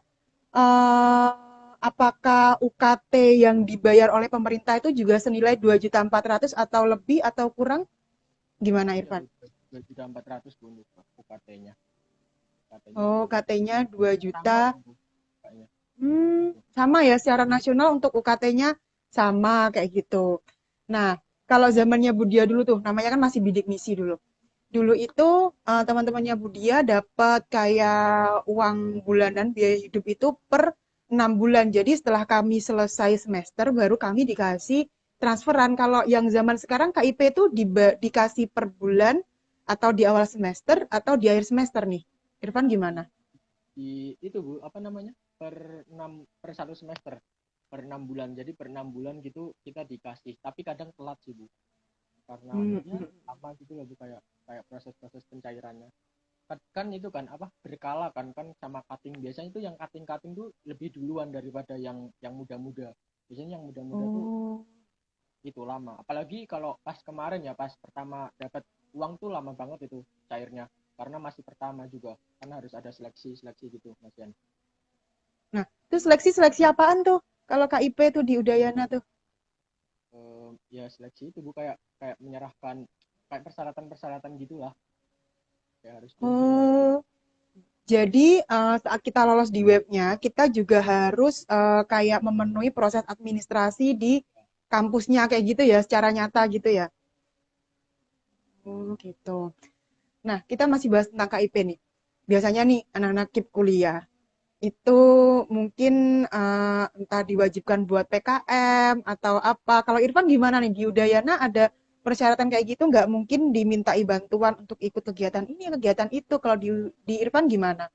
apakah UKT yang dibayar oleh pemerintah itu juga senilai 2.400.000 atau lebih atau kurang? Gimana Iya Irfan? Bu, 2.400.000 Bu untuk UKT-nya. UKT-nya Oh, 2.400.000. KT-nya 2 Sama juta. sih Bu kayaknya. Sama ya secara nasional untuk UKT-nya sama kayak gitu. Nah, kalau zamannya Budia dulu tuh, namanya kan masih bidik misi dulu. Dulu itu teman-temannya Budia dapat kayak uang bulanan biaya hidup itu per 6 bulan. Jadi setelah kami selesai semester baru kami dikasih transferan. Kalau yang zaman sekarang KIP itu dikasih per bulan atau di awal semester atau di akhir semester nih. Irfan Di, gimana? di itu Bu, apa namanya? Per 1 semester. Per 6 bulan. Jadi per 6 bulan gitu kita dikasih. Tapi kadang telat sih Bu. Karena Hmm, ya hmm. apa gitu loh Bu, kayak kayak proses-proses pencairannya. Kan itu kan apa berkala kan sama cutting. Biasanya itu yang cutting-cutting tuh lebih duluan daripada yang muda-muda. Biasanya yang muda-muda tuh Oh. itu lama. Apalagi kalau pas kemarin ya, pas pertama dapat uang tuh lama banget itu cairnya. Karena masih pertama juga, karena harus ada seleksi-seleksi gitu, Mas Yan. Nah, itu seleksi-seleksi apaan tuh? Kalau KIP tuh di Udayana tuh. Ya seleksi itu Bu, kayak kayak menyerahkan kayak persyaratan-persyaratan gitulah. Kayak harus ini harus ini. Oh, jadi saat kita lolos di webnya, kita juga harus kayak memenuhi proses administrasi di kampusnya kayak gitu ya, secara nyata gitu ya. Oh, gitu. Nah, kita masih bahas tentang KIP nih. Biasanya nih anak-anak KIP kuliah itu mungkin entah diwajibkan buat PKM atau apa. Kalau Irfan gimana nih? Di Udayana ada persyaratan kayak gitu nggak mungkin dimintai bantuan untuk ikut kegiatan ini, kegiatan itu. Kalau di Irfan gimana?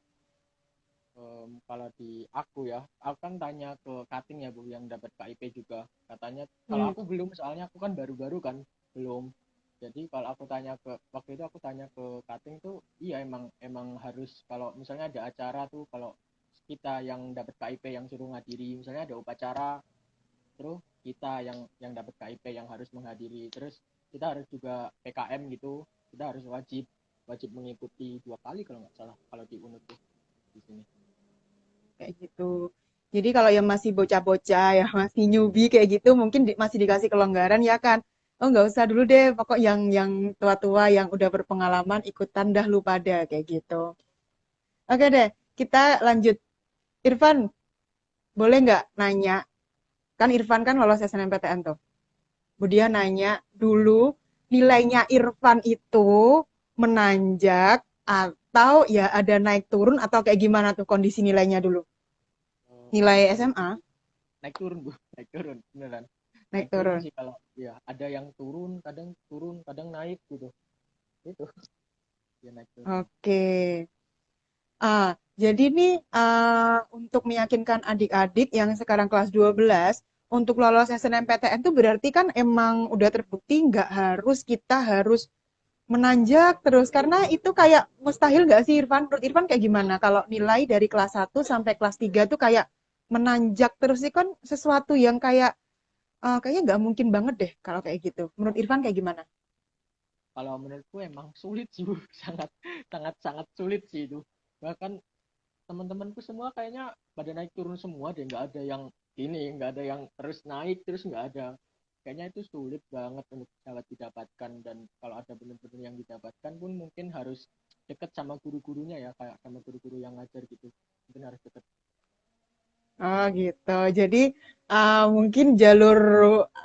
Kalau di aku ya, aku kan tanya ke cutting ya Bu yang dapat KIP juga. Katanya kalau Hmm. aku belum, soalnya aku kan baru-baru kan belum. Jadi kalau aku tanya ke waktu itu aku tanya ke cutting tuh, iya emang emang harus kalau misalnya ada acara tuh, kalau kita yang dapat KIP yang suruh ngadiri, misalnya ada upacara, terus kita yang dapat KIP yang harus menghadiri, terus kita harus juga PKM gitu, kita harus wajib wajib mengikuti 2 kali kalau nggak salah kalau di UNUD tuh di sini. Kayak gitu. Jadi kalau yang masih bocah-bocah ya masih newbie kayak gitu mungkin masih dikasih kelonggaran ya kan. Oh nggak usah dulu deh, pokok yang tua-tua yang udah berpengalaman ikutan dah lu pada kayak gitu. Oke deh, kita lanjut. Irfan, boleh nggak nanya? Kan Irfan kan lolos SNMPTN tuh. Kemudian nanya dulu nilainya Irfan itu menanjak atau ya ada naik turun atau kayak gimana tuh kondisi nilainya dulu? Nilai Kalau SMA naik turun Bu, naik turun beneran, naik naik turun turun. sih. Kalau ya ada yang turun kadang naik gitu, itu ya naik turun. Oke. Jadi nih untuk meyakinkan adik-adik yang sekarang kelas 12 untuk lolos SNMPTN itu berarti kan emang udah terbukti nggak harus kita harus menanjak terus karena itu kayak mustahil nggak sih Irfan? Menurut Irfan kayak gimana kalau nilai dari kelas 1 sampai kelas 3 tuh kayak menanjak terus sih kan sesuatu yang kayak kayaknya nggak mungkin banget deh kalau kayak gitu. Menurut Irfan kayak gimana? kalau menurutku emang sulit sih Bu. Sangat sangat sangat sulit sih itu. Bahkan teman-temanku semua kayaknya pada naik turun semua deh, nggak ada yang gini, nggak ada yang terus naik terus nggak ada. Kayaknya itu sulit banget untuk sangat didapatkan, dan kalau ada benar-benar yang didapatkan pun mungkin harus deket sama guru-gurunya ya, kayak sama guru-guru yang ngajar gitu, mungkin harus deket. Oh gitu. Jadi mungkin jalur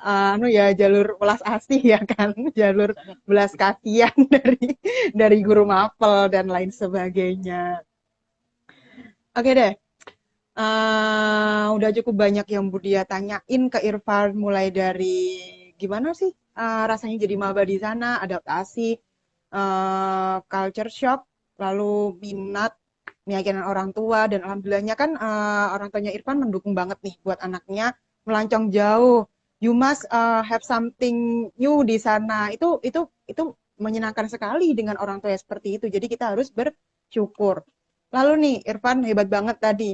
anu ya jalur welas asih ya kan, jalur Sangat belas kasihan dari guru mapel dan lain sebagainya. Oke deh. Udah cukup banyak yang Budia tanyain ke Irfan mulai dari gimana sih rasanya jadi maba di sana, adaptasi, culture shock, lalu minat, meyakinkan orang tua dan alhamdulillahnya kan orang tuanya Irfan mendukung banget nih buat anaknya melancong jauh. You must have something new di sana. Itu menyenangkan sekali dengan orang tua seperti itu. Jadi kita harus bersyukur. Lalu nih Irfan hebat banget tadi.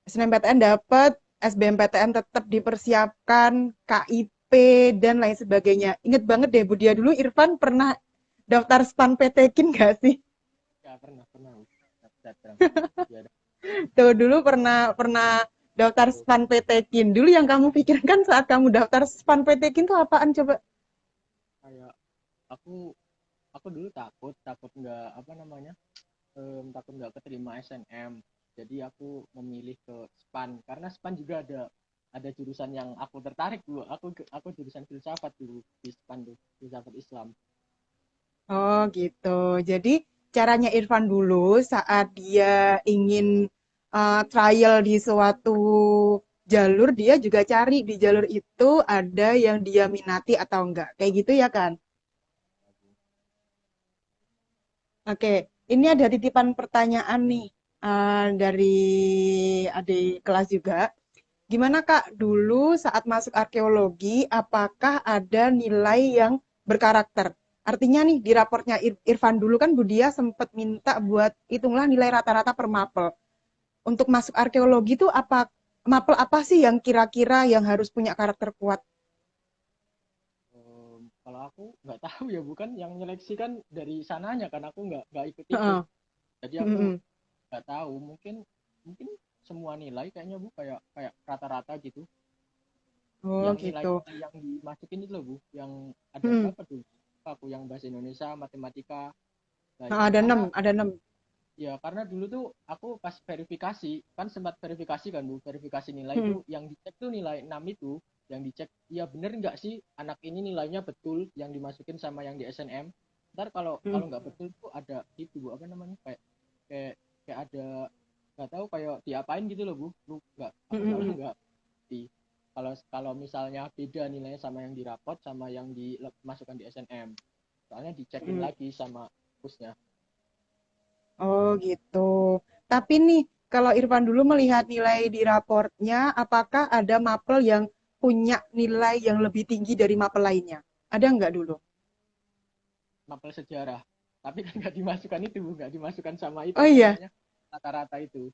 SNMPTN dapat, SBMPTN tetap dipersiapkan, KIP dan lain sebagainya. Ingat banget deh Budia dulu Irfan pernah daftar SPAN PTKIN nggak sih? Ya pernah pernah daftar ya. Tuh dulu pernah pernah daftar SPAN PTKIN. Dulu yang kamu pikirkan saat kamu daftar SPAN PTKIN tuh apaan coba? Kayak aku dulu takut takut nggak apa namanya, takut nggak keterima SNM, jadi aku memilih ke SPAN karena SPAN juga ada jurusan yang aku tertarik dulu. Aku jurusan filsafat dulu di SPAN tuh, filsafat Islam. Oh gitu. Jadi caranya Irfan dulu saat dia ingin trial di suatu jalur, dia juga cari di jalur itu ada yang dia minati atau enggak. Kayak gitu ya kan? Oke, ini ada titipan pertanyaan nih dari adik kelas juga. Gimana Kak, dulu saat masuk arkeologi, apakah ada nilai yang berkarakter? Artinya nih, di raportnya Irfan dulu kan Budia sempat minta buat hitunglah nilai rata-rata per mapel. Untuk masuk arkeologi itu apa mapel apa sih yang kira-kira yang harus punya karakter kuat? Kalau aku nggak tahu ya, bukan yang nyeleksi kan dari sananya kan, aku nggak ikut-ikut, Heeh. jadi aku Mm-mm. nggak tahu. Mungkin mungkin semua nilai kayaknya Bu, kayak kayak rata-rata gitu. Oh Yang gitu. nilai-nilai yang dimasukin itu loh Bu, yang ada Mm. berapa tuh, aku yang bahasa Indonesia, matematika. Nah Nah, itu ada karena 6, ada 6. ya karena dulu tuh aku pas verifikasi kan, sempat verifikasi kan Bu, verifikasi nilai itu Mm. yang dicek tuh nilai 6 itu, yang dicek ya bener nggak sih anak ini nilainya betul yang dimasukin sama yang di SNM. Ntar kalau Mm. kalau nggak betul tuh ada itu Bu, apa namanya, kayak kayak kayak ada, nggak tahu kayak diapain gitu loh Bu, lu nggak, Mm, aku mm, malah mm. nggak di, kalau kalau misalnya beda nilainya sama yang di rapot sama yang dimasukkan di SNM, soalnya dicekin Mm. lagi sama busnya. Oh gitu. Tapi nih, kalau Irfan dulu melihat nilai di raportnya, apakah ada mapel yang punya nilai yang lebih tinggi dari mapel lainnya? Ada nggak dulu? Mapel sejarah, tapi kan nggak dimasukkan itu Bu, nggak dimasukkan sama itu Oh apa iya, namanya, rata-rata itu.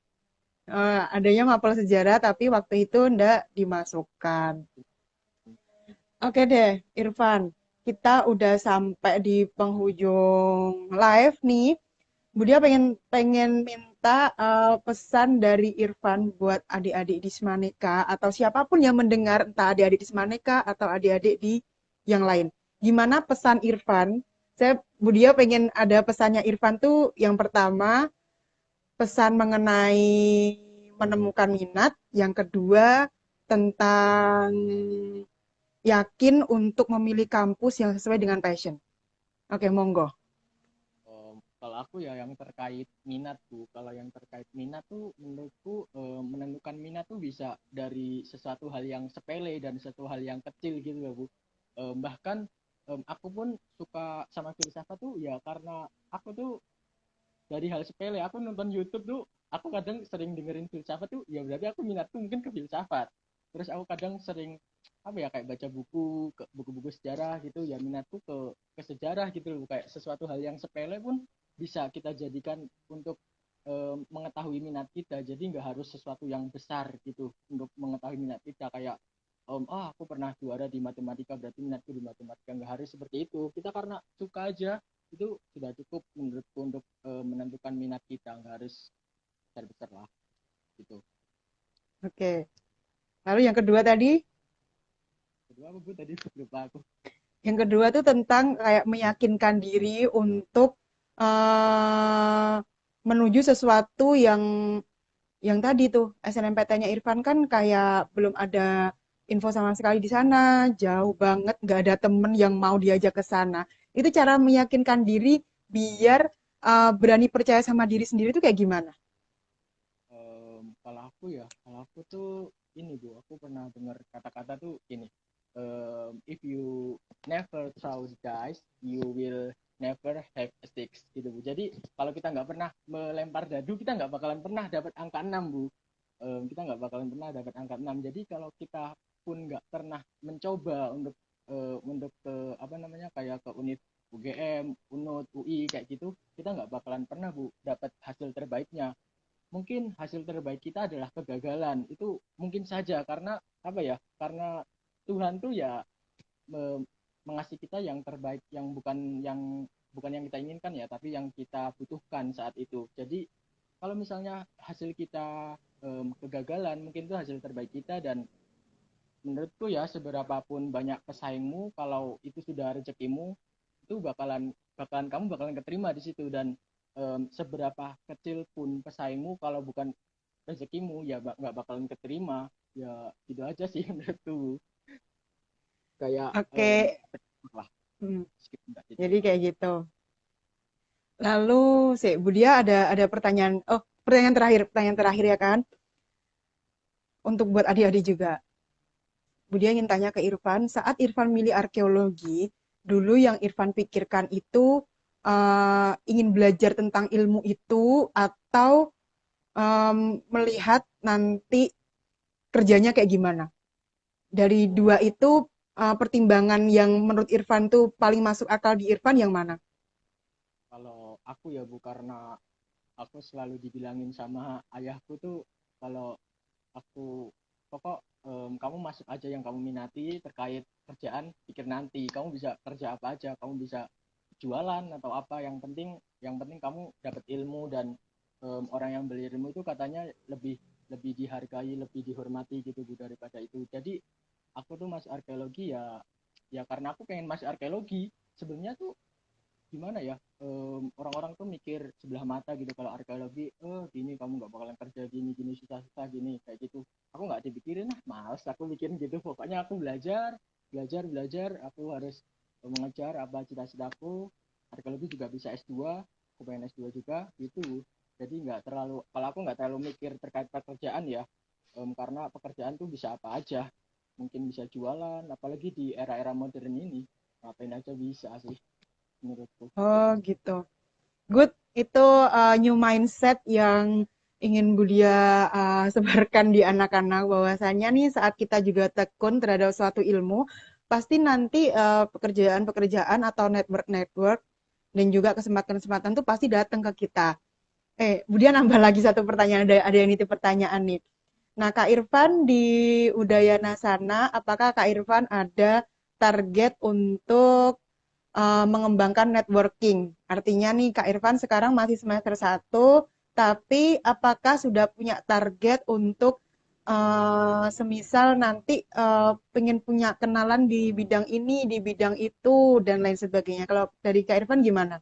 adanya mapel sejarah tapi waktu itu ndak dimasukkan. Oke deh, Irfan. Kita udah sampai di penghujung live nih. Budia pengen pengen minta pesan dari Irfan buat adik-adik di Semaneka atau siapapun yang mendengar, entah adik-adik di Semaneka atau adik-adik di yang lain. Gimana pesan Irfan? Budia pengen ada pesannya Irfan tuh yang pertama pesan mengenai menemukan minat, yang kedua tentang yakin untuk memilih kampus yang sesuai dengan passion. Oke, monggo. Kalau aku ya yang terkait minat Bu, kalau yang terkait minat tuh menurutku, menemukan minat tuh bisa dari sesuatu hal yang sepele dan sesuatu hal yang kecil gitu loh Bu. Bahkan aku pun suka sama filsafat tuh ya karena aku tuh dari hal sepele, aku nonton YouTube tuh, aku kadang sering dengerin filsafat tuh ya berarti aku minat tuh mungkin ke filsafat. Terus aku kadang sering apa ya, kayak baca buku, ke buku-buku sejarah gitu ya, minatku ke sejarah gitu loh. Kayak sesuatu hal yang sepele pun bisa kita jadikan untuk mengetahui minat kita, jadi nggak harus sesuatu yang besar gitu untuk mengetahui minat kita. Kayak aku pernah juara di matematika berarti minatku di matematika, nggak harus seperti itu. Kita karena suka suka aja itu sudah cukup menurutku untuk menentukan minat kita, nggak harus besar-besar lah gitu. Oke. Lalu yang kedua tadi, Kedua apa bu tadi lupa aku. yang kedua tuh tentang kayak meyakinkan diri untuk eh menuju sesuatu yang tadi tuh SNMPTN-nya Irfan kan kayak belum ada info sama sekali di sana, jauh banget, nggak ada temen yang mau diajak ke sana. Itu cara meyakinkan diri biar berani percaya sama diri sendiri tuh kayak gimana? Kalau aku tuh ini bu, aku pernah dengar kata-kata tuh ini, if you never throw the dice, you will never have a six gitu bu. Jadi kalau kita nggak pernah melempar dadu, kita nggak bakalan pernah dapat angka 6 bu. Kita nggak bakalan pernah dapat angka 6. Jadi kalau kita pun nggak pernah mencoba untuk ke apa namanya kayak ke unit UGM, UNUT, UI kayak gitu, kita nggak bakalan pernah bu dapat hasil terbaiknya. Mungkin hasil terbaik kita adalah kegagalan. Itu mungkin saja karena apa ya? Karena Tuhan tuh ya mengasih kita yang terbaik, yang bukan yang kita inginkan ya, tapi yang kita butuhkan saat itu. Jadi kalau misalnya hasil kita kegagalan, mungkin itu hasil terbaik kita. Dan menurutku ya, seberapapun banyak pesaingmu, kalau itu sudah rezekimu, itu kamu bakalan keterima di situ. Dan seberapa kecil pun pesaingmu, kalau bukan rezekimu ya nggak bakalan keterima. Ya gitu aja sih menurutku, kayak Oke, lah hmm, meskipun nggak jadi diterima. kayak gitu. Lalu, Bu Dia ada pertanyaan, oh pertanyaan terakhir ya kan, untuk buat adik-adik juga. Bu Dia ingin tanya ke Irfan, saat Irfan milih arkeologi, dulu yang Irfan pikirkan itu ingin belajar tentang ilmu itu atau melihat nanti kerjanya kayak gimana? Dari dua itu pertimbangan yang menurut Irfan tuh paling masuk akal di Irfan yang mana? Kalau aku ya bu, karena aku selalu dibilangin sama ayahku tuh, kalau aku pokok kamu masuk aja yang kamu minati, terkait kerjaan pikir nanti, kamu bisa kerja apa aja, kamu bisa jualan atau apa, yang penting kamu dapat ilmu. Dan orang yang beli ilmu itu katanya lebih lebih dihargai, lebih dihormati gitu bu daripada itu. Jadi aku tuh masuk arkeologi ya, ya karena aku pengen masuk arkeologi. Sebenarnya tuh gimana ya, orang-orang tuh mikir sebelah mata gitu kalau arkeologi, gini kamu nggak bakalan kerja, gini gini susah-susah gini kayak gitu. Aku nggak dipikirin, males aku mikirin gitu. Pokoknya aku belajar belajar belajar, aku harus mengejar apa cita-citaku. Arkeologi juga bisa S2, aku pengen S2 juga gitu. Jadi nggak terlalu, kalau aku nggak terlalu mikir terkait pekerjaan ya, karena pekerjaan tuh bisa apa aja, mungkin bisa jualan, apalagi di era-era modern ini ngapain aja bisa sih menurutku. Oh gitu. Good, itu new mindset yang ingin Budia sebarkan di anak-anak bahwasanya nih saat kita juga tekun terhadap suatu ilmu, pasti nanti pekerjaan-pekerjaan atau network-network dan juga kesempatan-kesempatan tuh pasti datang ke kita. Budia nambah lagi satu pertanyaan, ada yang nitip pertanyaan nih. Nah, Kak Irfan di Udayana sana, apakah Kak Irfan ada target untuk mengembangkan networking? Artinya nih Kak Irfan sekarang masih semester satu, tapi apakah sudah punya target untuk semisal nanti pengen punya kenalan di bidang ini, di bidang itu, dan lain sebagainya. Kalau dari Kak Irfan gimana?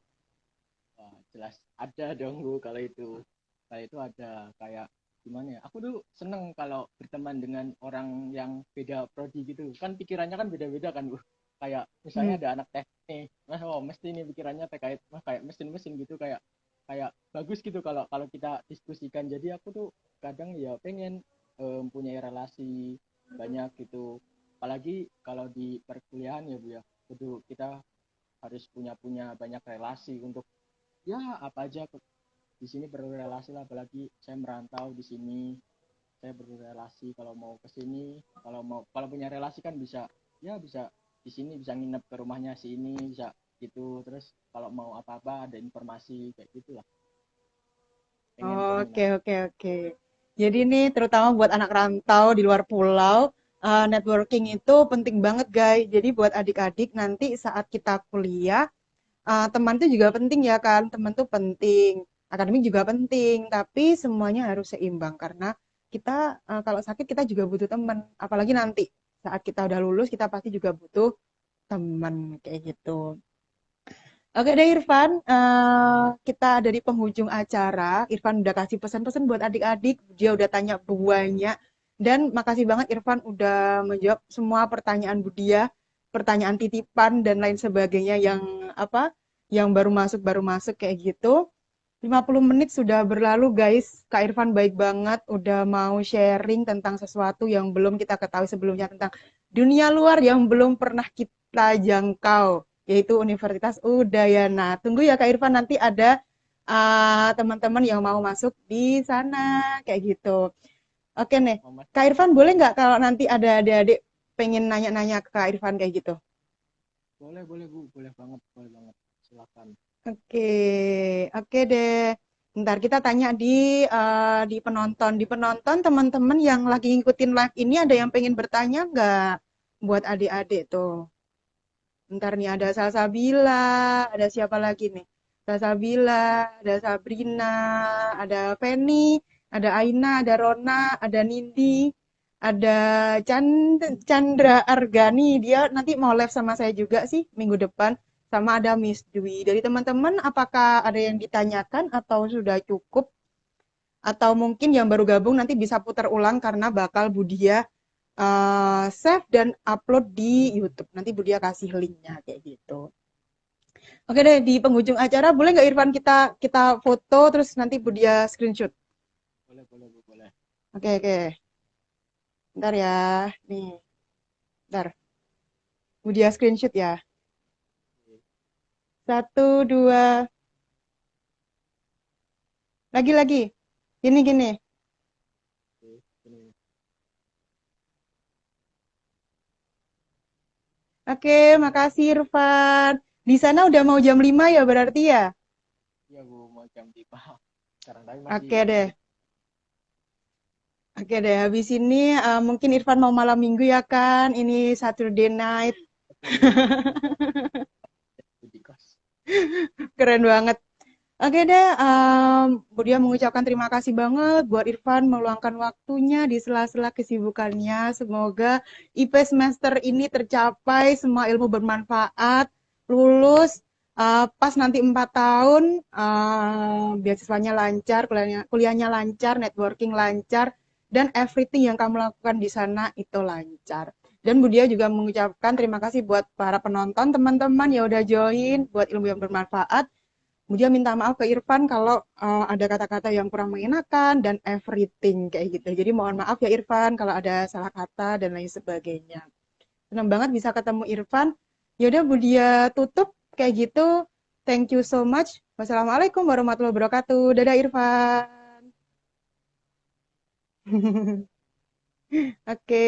Wah, jelas ada dong Bu. Kalau itu ada, kayak gimana ya, aku tuh seneng kalau berteman dengan orang yang beda prodi gitu kan. Pikirannya kan beda-beda kan Bu. Kayak misalnya Hmm. ada anak teknik nih, oh mesti ini pikirannya terkait kayak mesin-mesin gitu, kayak kayak bagus gitu kalau kalau kita diskusikan. Jadi aku tuh kadang ya pengen punya relasi banyak gitu, apalagi kalau di perkuliahan ya Bu ya. Kudu kita harus punya punya banyak relasi untuk ya apa aja. Di sini perlu relasi lah, apalagi saya merantau di sini, saya berrelasi kalau mau ke sini, kalau punya relasi kan bisa, ya bisa di sini, bisa nginep ke rumahnya sini, bisa gitu. Terus kalau mau apa-apa ada informasi kayak gitulah, pengen pengen Oke, oke, oke. Jadi nih terutama buat anak rantau di luar pulau, networking itu penting banget guys. Jadi buat adik-adik nanti saat kita kuliah, teman itu juga penting ya kan, teman tuh penting, akademik juga penting, tapi semuanya harus seimbang karena kita kalau sakit kita juga butuh teman, apalagi nanti saat kita udah lulus kita pasti juga butuh teman kayak gitu. Oke deh Irfan, kita ada di penghujung acara. Irfan udah kasih pesan-pesan buat adik-adik, dia udah tanya banyak. Dan makasih banget Irfan udah menjawab semua pertanyaan Budia, pertanyaan titipan dan lain sebagainya yang apa, yang baru masuk kayak gitu. 50 menit sudah berlalu guys. Kak Irfan baik banget udah mau sharing tentang sesuatu yang belum kita ketahui sebelumnya tentang dunia luar yang belum pernah kita jangkau, yaitu Universitas Udayana. Tunggu ya Kak Irfan, nanti ada teman-teman yang mau masuk di sana kayak gitu. Oke nih. Muhammad. Kak Irfan boleh nggak kalau nanti ada adik-adik pengen nanya-nanya ke Kak Irfan kayak gitu? Boleh, boleh Bu, boleh banget. Silakan. Oke, oke deh. Ntar kita tanya di penonton. Di penonton teman-teman yang lagi ngikutin live ini ada yang pengen bertanya nggak buat adik-adik tuh? Ntar nih ada Salsabila, ada siapa lagi nih? Salsabila, ada Sabrina, ada Feni, ada Aina, ada Rona, ada Nindi, ada Chandra Argani. Dia nanti mau live sama saya juga sih minggu depan. Sama ada Miss Dwi. Dari teman-teman, apakah ada yang ditanyakan atau sudah cukup? Atau mungkin yang baru gabung nanti bisa putar ulang karena bakal Budia save dan upload di YouTube. Nanti Budia kasih linknya kayak gitu. Oke deh, di penghujung acara boleh nggak Irfan kita kita foto terus nanti Budia screenshot. Boleh, boleh Bu, boleh. Oke oke. Ntar ya. Nih, ntar. Budia screenshot ya. Satu, dua. Lagi. Gini. Oke, ini. Oke, makasih Irfan. Di sana udah mau jam 5 ya berarti ya? Iya Bu, mau jam 5. Sekarang tapi masih Oke deh. lanjut. Oke deh, habis ini mungkin Irfan mau malam minggu ya kan? Ini Saturday night. Betul. Di kos. Keren banget. Oke deh, Budia mengucapkan terima kasih banget buat Irfan meluangkan waktunya di sela-sela kesibukannya. Semoga IP semester ini tercapai, semua ilmu bermanfaat, lulus, pas nanti 4 tahun, beasiswanya lancar, kuliahnya lancar, networking lancar, dan everything yang kamu lakukan di sana itu lancar. Dan Budia juga mengucapkan terima kasih buat para penonton, teman-teman yang udah join, buat ilmu yang bermanfaat. Kemudian minta maaf ke Irfan kalau ada kata-kata yang kurang mengenakan dan everything kayak gitu. Jadi mohon maaf ya Irfan kalau ada salah kata dan lain sebagainya. Senang banget bisa ketemu Irfan. Yaudah Bu dia tutup kayak gitu. Thank you so much. Wassalamualaikum warahmatullahi wabarakatuh. Dadah Irfan. Oke.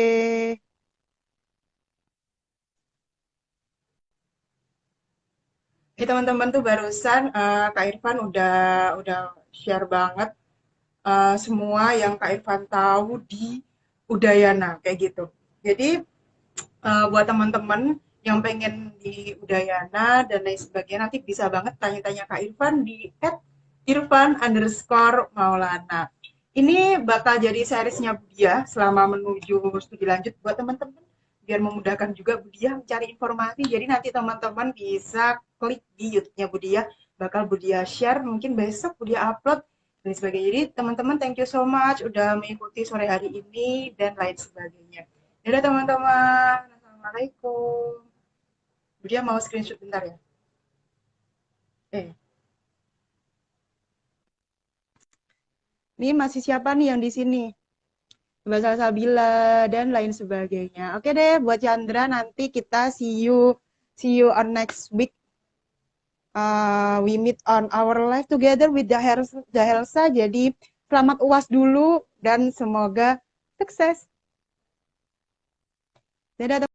Teman-teman tuh barusan Kak Irfan udah share banget semua yang Kak Irfan tahu di Udayana kayak gitu. Jadi buat teman-teman yang pengen di Udayana dan lain sebagainya nanti bisa banget tanya-tanya Kak Irfan di @irfan_maulana. Ini bakal jadi seriesnya Budia selama menuju studi lanjut buat teman-teman biar memudahkan juga Budia mencari informasi. Jadi nanti teman-teman bisa klik di YouTube-nya Budia, bakal Budia share, mungkin besok Budia upload dan sebagainya. Jadi teman-teman thank you so much udah mengikuti sore hari ini dan lain sebagainya. Dadah teman-teman. Assalamualaikum. Dia mau screenshot bentar ya. Eh, ini masih siapa nih yang di sini? Bahasa Sabila dan lain sebagainya. Oke deh, buat Chandra nanti kita see you on next week. We meet on our life together with the Helsa. Jadi selamat UAS dulu dan semoga sukses. Dadah.